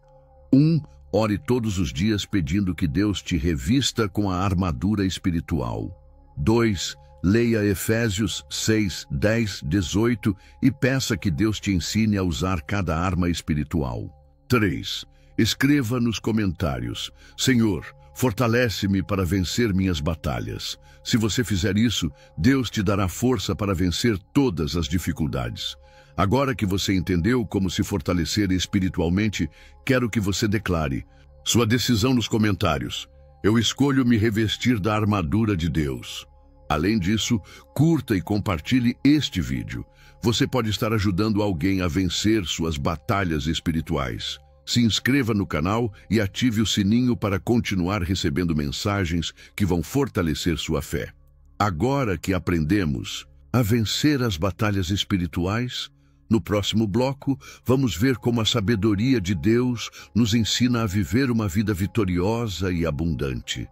1. Ore todos os dias pedindo que Deus te revista com a armadura espiritual. 2. Leia Efésios 6:10-18 e peça que Deus te ensine a usar cada arma espiritual. 3. Escreva nos comentários: Senhor, fortalece-me para vencer minhas batalhas. Se você fizer isso, Deus te dará força para vencer todas as dificuldades. Agora que você entendeu como se fortalecer espiritualmente, quero que você declare sua decisão nos comentários. Eu escolho me revestir da armadura de Deus. Além disso, curta e compartilhe este vídeo. Você pode estar ajudando alguém a vencer suas batalhas espirituais. Se inscreva no canal e ative o sininho para continuar recebendo mensagens que vão fortalecer sua fé. Agora que aprendemos a vencer as batalhas espirituais, no próximo bloco, vamos ver como a sabedoria de Deus nos ensina a viver uma vida vitoriosa e abundante.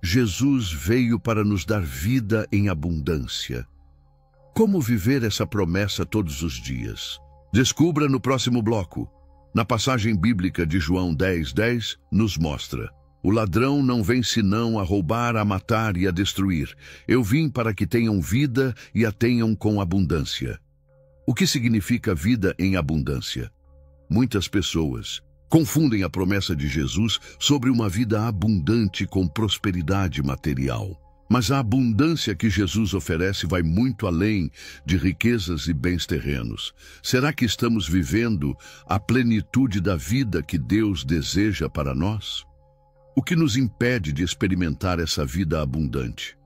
Jesus veio para nos dar vida em abundância. Como viver essa promessa todos os dias? Descubra no próximo bloco. Na passagem bíblica de João 10:10, nos mostra: o ladrão não vem senão a roubar, a matar e a destruir. Eu vim para que tenham vida e a tenham com abundância. O que significa vida em abundância? Muitas pessoas confundem a promessa de Jesus sobre uma vida abundante com prosperidade material. Mas a abundância que Jesus oferece vai muito além de riquezas e bens terrenos. Será que estamos vivendo a plenitude da vida que Deus deseja para nós? O que nos impede de experimentar essa vida abundante?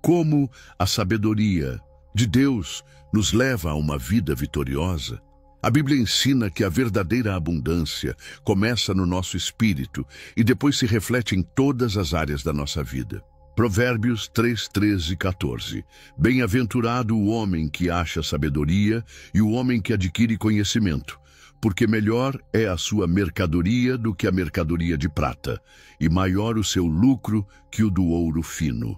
Como a sabedoria de Deus nos leva a uma vida vitoriosa? A Bíblia ensina que a verdadeira abundância começa no nosso espírito e depois se reflete em todas as áreas da nossa vida. Provérbios 3, 13 e 14. Bem-aventurado o homem que acha sabedoria e o homem que adquire conhecimento, porque melhor é a sua mercadoria do que a mercadoria de prata, e maior o seu lucro que o do ouro fino.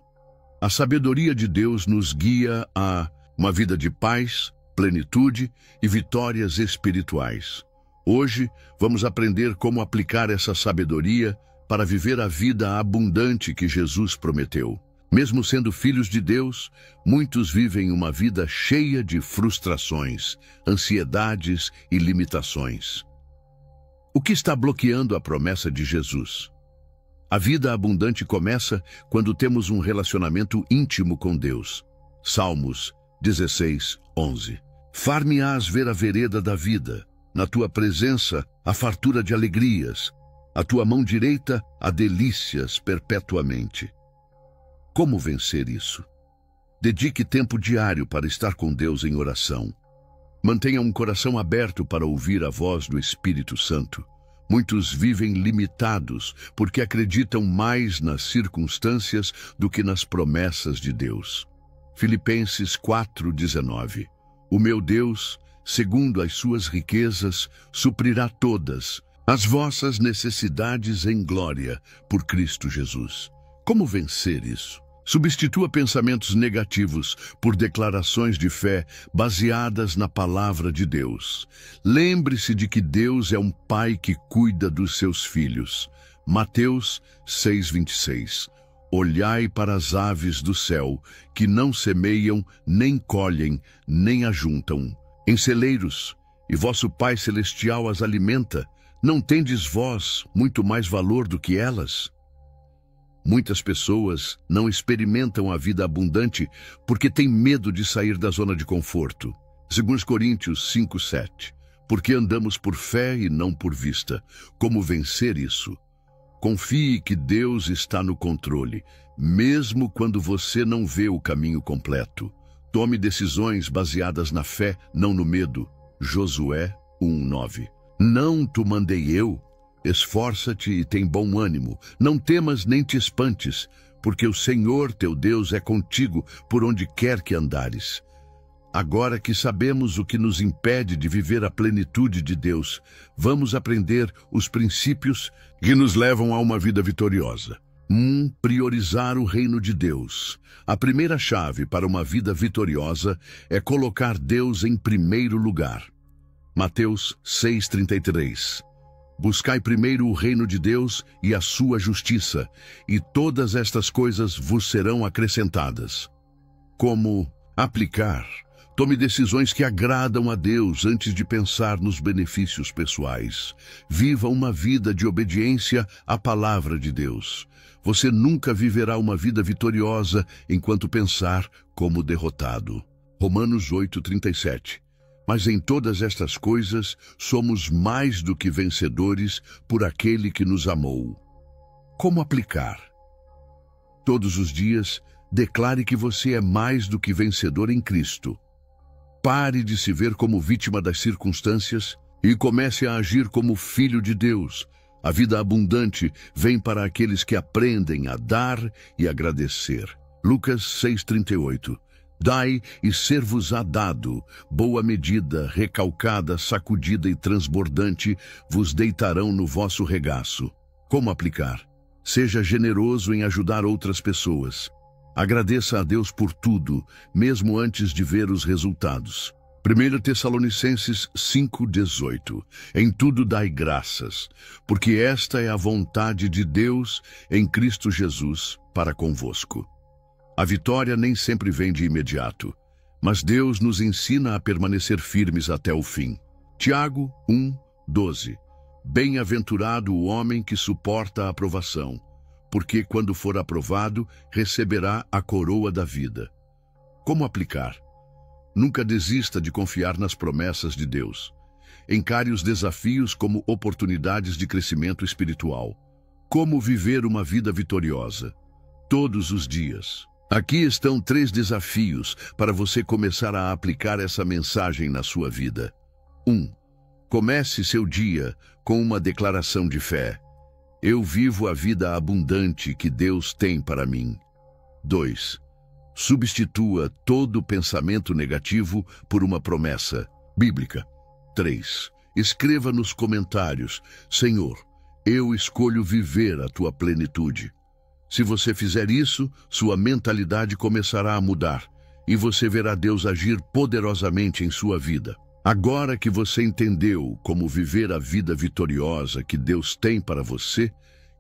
A sabedoria de Deus nos guia a uma vida de paz, plenitude e vitórias espirituais. Hoje, vamos aprender como aplicar essa sabedoria para viver a vida abundante que Jesus prometeu. Mesmo sendo filhos de Deus, muitos vivem uma vida cheia de frustrações, ansiedades e limitações. O que está bloqueando a promessa de Jesus? A vida abundante começa quando temos um relacionamento íntimo com Deus. Salmos 16, 11. Far-me-ás ver a vereda da vida, na tua presença a fartura de alegrias, a tua mão direita há delícias perpetuamente. Como vencer isso? Dedique tempo diário para estar com Deus em oração. Mantenha um coração aberto para ouvir a voz do Espírito Santo. Muitos vivem limitados porque acreditam mais nas circunstâncias do que nas promessas de Deus. Filipenses 4:19. O meu Deus, segundo as suas riquezas, suprirá todas as vossas necessidades em glória por Cristo Jesus. Como vencer isso? Substitua pensamentos negativos por declarações de fé baseadas na palavra de Deus. Lembre-se de que Deus é um pai que cuida dos seus filhos. Mateus 6:26. Olhai para as aves do céu, que não semeiam, nem colhem, nem ajuntam em celeiros, e vosso Pai Celestial as alimenta. Não tendes vós muito mais valor do que elas? Muitas pessoas não experimentam a vida abundante porque têm medo de sair da zona de conforto. 2 Coríntios 5:7. Porque andamos por fé e não por vista. Como vencer isso? Confie que Deus está no controle, mesmo quando você não vê o caminho completo. Tome decisões baseadas na fé, não no medo. Josué 1:9. Não te mandei eu? Esforça-te e tem bom ânimo. Não temas nem te espantes, porque o Senhor teu Deus é contigo por onde quer que andares. Agora que sabemos o que nos impede de viver a plenitude de Deus, vamos aprender os princípios que nos levam a uma vida vitoriosa. 1. Priorizar o reino de Deus. A primeira chave para uma vida vitoriosa é colocar Deus em primeiro lugar. Mateus 6:33. Buscai primeiro o reino de Deus e a sua justiça, e todas estas coisas vos serão acrescentadas. Como aplicar? Tome decisões que agradam a Deus antes de pensar nos benefícios pessoais. Viva uma vida de obediência à palavra de Deus. Você nunca viverá uma vida vitoriosa enquanto pensar como derrotado. Romanos 8:37. Mas em todas estas coisas somos mais do que vencedores por aquele que nos amou. Como aplicar? Todos os dias, declare que você é mais do que vencedor em Cristo. Pare de se ver como vítima das circunstâncias e comece a agir como filho de Deus. A vida abundante vem para aqueles que aprendem a dar e agradecer. Lucas 6:38. Dai e ser-vos-á dado, boa medida, recalcada, sacudida e transbordante, vos deitarão no vosso regaço. Como aplicar? Seja generoso em ajudar outras pessoas. Agradeça a Deus por tudo, mesmo antes de ver os resultados. 1 Tessalonicenses 5:18. Em tudo dai graças, porque esta é a vontade de Deus em Cristo Jesus para convosco. A vitória nem sempre vem de imediato, mas Deus nos ensina a permanecer firmes até o fim. Tiago 1:12. Bem-aventurado o homem que suporta a aprovação, porque quando for aprovado, receberá a coroa da vida. Como aplicar? Nunca desista de confiar nas promessas de Deus. Encare os desafios como oportunidades de crescimento espiritual. Como viver uma vida vitoriosa? Todos os dias. Aqui estão 3 desafios para você começar a aplicar essa mensagem na sua vida. 1. Comece seu dia com uma declaração de fé. Eu vivo a vida abundante que Deus tem para mim. 2. Substitua todo pensamento negativo por uma promessa bíblica. 3. Escreva nos comentários: Senhor, eu escolho viver a tua plenitude. Se você fizer isso, sua mentalidade começará a mudar e você verá Deus agir poderosamente em sua vida. Agora que você entendeu como viver a vida vitoriosa que Deus tem para você,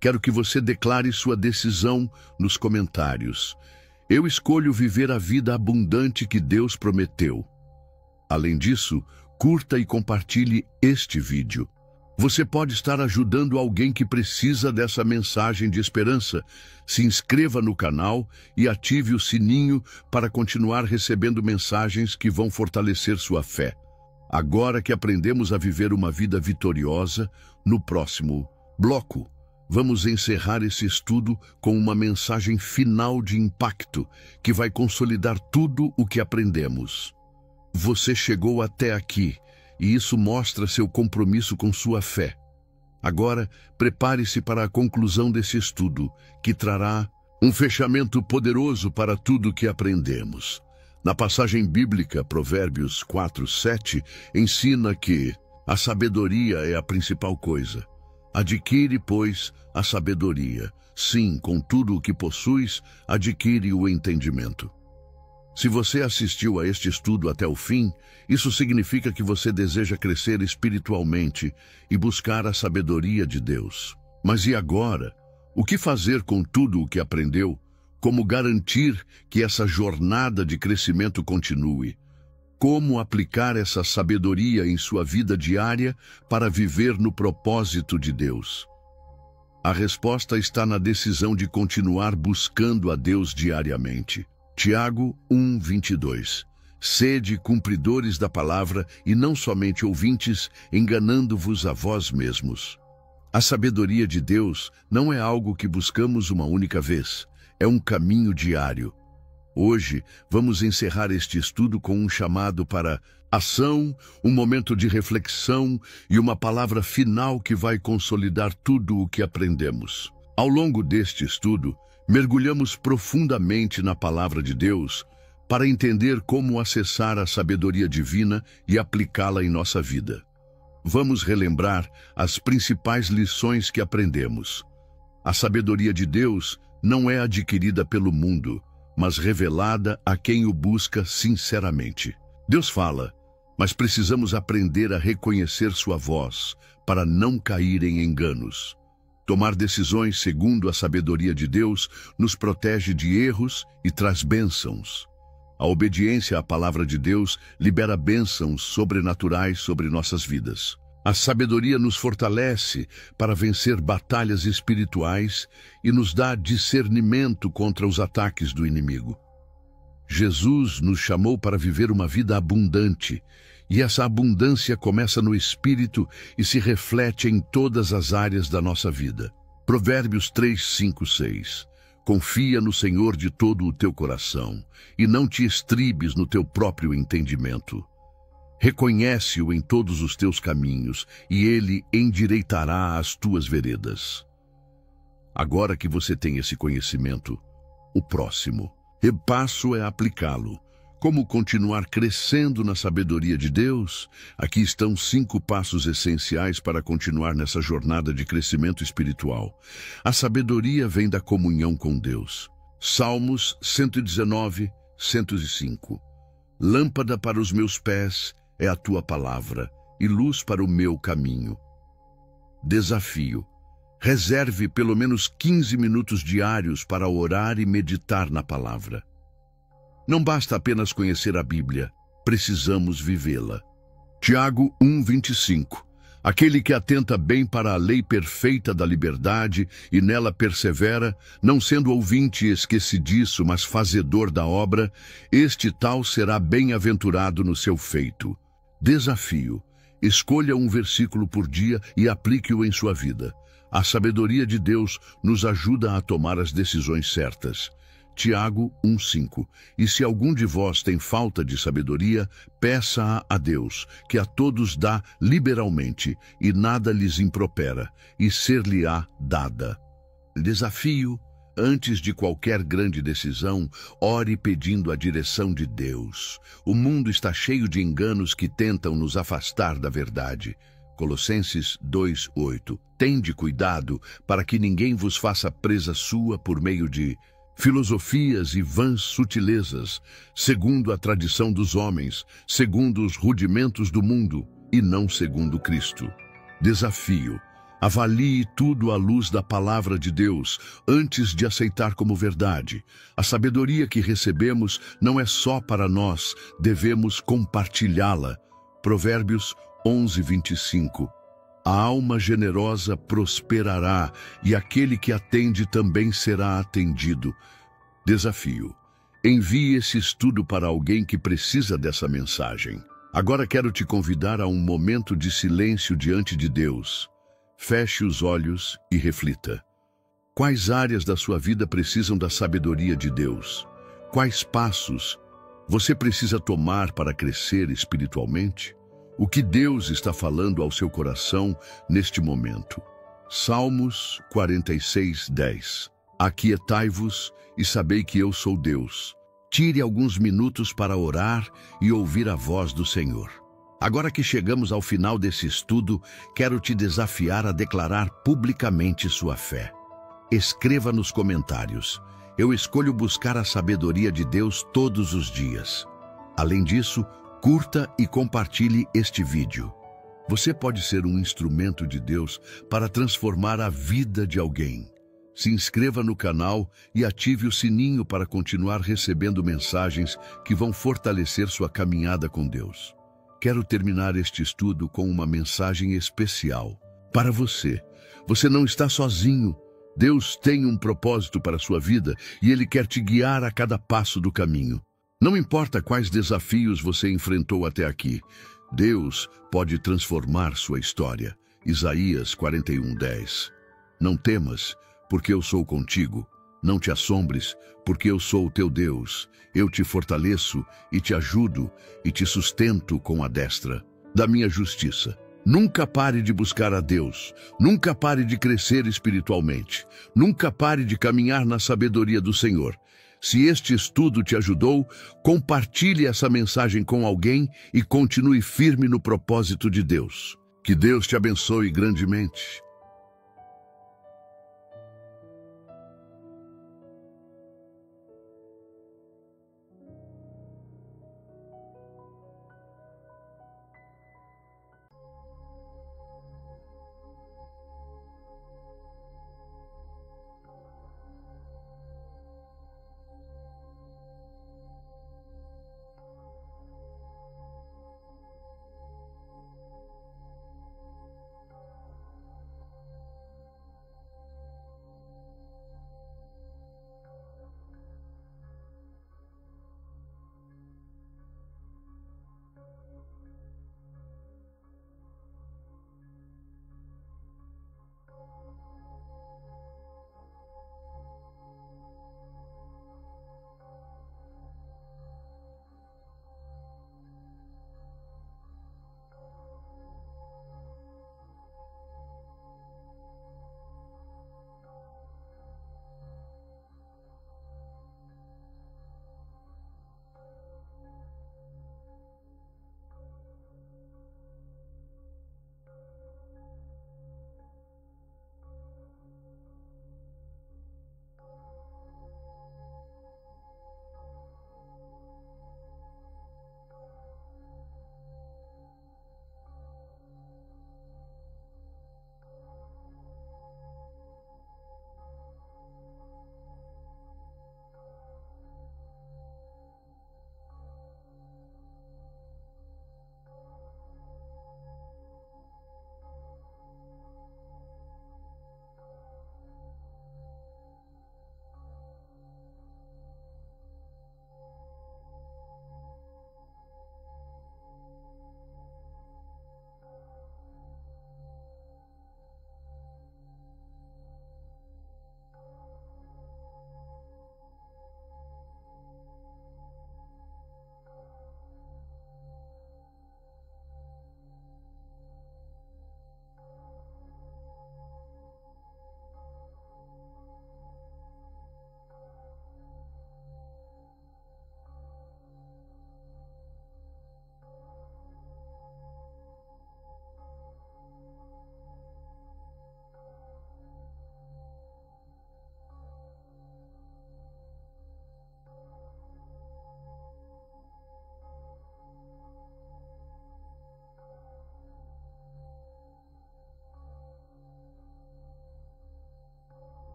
quero que você declare sua decisão nos comentários. Eu escolho viver a vida abundante que Deus prometeu. Além disso, curta e compartilhe este vídeo. Você pode estar ajudando alguém que precisa dessa mensagem de esperança. Se inscreva no canal e ative o sininho para continuar recebendo mensagens que vão fortalecer sua fé. Agora que aprendemos a viver uma vida vitoriosa, no próximo bloco, vamos encerrar esse estudo com uma mensagem final de impacto que vai consolidar tudo o que aprendemos. Você chegou até aqui e isso mostra seu compromisso com sua fé. Agora, prepare-se para a conclusão desse estudo, que trará um fechamento poderoso para tudo o que aprendemos. Na passagem bíblica, Provérbios 4:7, ensina que a sabedoria é a principal coisa. Adquire, pois, a sabedoria. Sim, com tudo o que possuis, adquire o entendimento. Se você assistiu a este estudo até o fim, isso significa que você deseja crescer espiritualmente e buscar a sabedoria de Deus. Mas e agora? O que fazer com tudo o que aprendeu? Como garantir que essa jornada de crescimento continue? Como aplicar essa sabedoria em sua vida diária para viver no propósito de Deus? A resposta está na decisão de continuar buscando a Deus diariamente. Tiago 1:22. Sede cumpridores da palavra e não somente ouvintes, enganando-vos a vós mesmos. A sabedoria de Deus não é algo que buscamos uma única vez, é um caminho diário. Hoje, vamos encerrar este estudo com um chamado para ação, um momento de reflexão e uma palavra final que vai consolidar tudo o que aprendemos. Ao longo deste estudo, mergulhamos profundamente na palavra de Deus para entender como acessar a sabedoria divina e aplicá-la em nossa vida. Vamos relembrar as principais lições que aprendemos. A sabedoria de Deus não é adquirida pelo mundo, mas revelada a quem o busca sinceramente. Deus fala, mas precisamos aprender a reconhecer sua voz para não cair em enganos. Tomar decisões segundo a sabedoria de Deus nos protege de erros e traz bênçãos. A obediência à palavra de Deus libera bênçãos sobrenaturais sobre nossas vidas. A sabedoria nos fortalece para vencer batalhas espirituais e nos dá discernimento contra os ataques do inimigo. Jesus nos chamou para viver uma vida abundante, e essa abundância começa no Espírito e se reflete em todas as áreas da nossa vida. Provérbios 3:5-6. Confia no Senhor de todo o teu coração e não te estribes no teu próprio entendimento. Reconhece-o em todos os teus caminhos e ele endireitará as tuas veredas. Agora que você tem esse conhecimento, o próximo passo é aplicá-lo. Como continuar crescendo na sabedoria de Deus? Aqui estão 5 passos essenciais para continuar nessa jornada de crescimento espiritual. A sabedoria vem da comunhão com Deus. Salmos 119:105. Lâmpada para os meus pés é a tua palavra e luz para o meu caminho. Desafio. Reserve pelo menos 15 minutos diários para orar e meditar na palavra. Não basta apenas conhecer a Bíblia, precisamos vivê-la. Tiago 1:25. Aquele que atenta bem para a lei perfeita da liberdade e nela persevera, não sendo ouvinte esquecidiço, mas fazedor da obra, este tal será bem-aventurado no seu feito. Desafio. Escolha um versículo por dia e aplique-o em sua vida. A sabedoria de Deus nos ajuda a tomar as decisões certas. Tiago 1,5. E se algum de vós tem falta de sabedoria, peça-a a Deus, que a todos dá liberalmente, e nada lhes impropera, e ser-lhe-á dada. Desafio: antes de qualquer grande decisão, ore pedindo a direção de Deus. O mundo está cheio de enganos que tentam nos afastar da verdade. Colossenses 2,8. Tende cuidado para que ninguém vos faça presa sua por meio de filosofias e vãs sutilezas, segundo a tradição dos homens, segundo os rudimentos do mundo, e não segundo Cristo. Desafio: avalie tudo à luz da palavra de Deus, antes de aceitar como verdade. A sabedoria que recebemos não é só para nós, devemos compartilhá-la. Provérbios 11:25. A alma generosa prosperará, e aquele que atende também será atendido. Desafio: envie esse estudo para alguém que precisa dessa mensagem. Agora quero te convidar a um momento de silêncio diante de Deus. Feche os olhos e reflita. Quais áreas da sua vida precisam da sabedoria de Deus? Quais passos você precisa tomar para crescer espiritualmente? O que Deus está falando ao seu coração neste momento? Salmos 46:10. Aquietai-vos e sabei que eu sou Deus. Tire alguns minutos para orar e ouvir a voz do Senhor. Agora que chegamos ao final desse estudo, quero te desafiar a declarar publicamente sua fé. Escreva nos comentários: eu escolho buscar a sabedoria de Deus todos os dias. Além disso, curta e compartilhe este vídeo. Você pode ser um instrumento de Deus para transformar a vida de alguém. Se inscreva no canal e ative o sininho para continuar recebendo mensagens que vão fortalecer sua caminhada com Deus. Quero terminar este estudo com uma mensagem especial para você. Você não está sozinho. Deus tem um propósito para a sua vida e Ele quer te guiar a cada passo do caminho. Não importa quais desafios você enfrentou até aqui, Deus pode transformar sua história. Isaías 41:10. Não temas, porque eu sou contigo. Não te assombres, porque eu sou o teu Deus. Eu te fortaleço e te ajudo e te sustento com a destra da minha justiça. Nunca pare de buscar a Deus. Nunca pare de crescer espiritualmente. Nunca pare de caminhar na sabedoria do Senhor. Se este estudo te ajudou, compartilhe essa mensagem com alguém e continue firme no propósito de Deus. Que Deus te abençoe grandemente.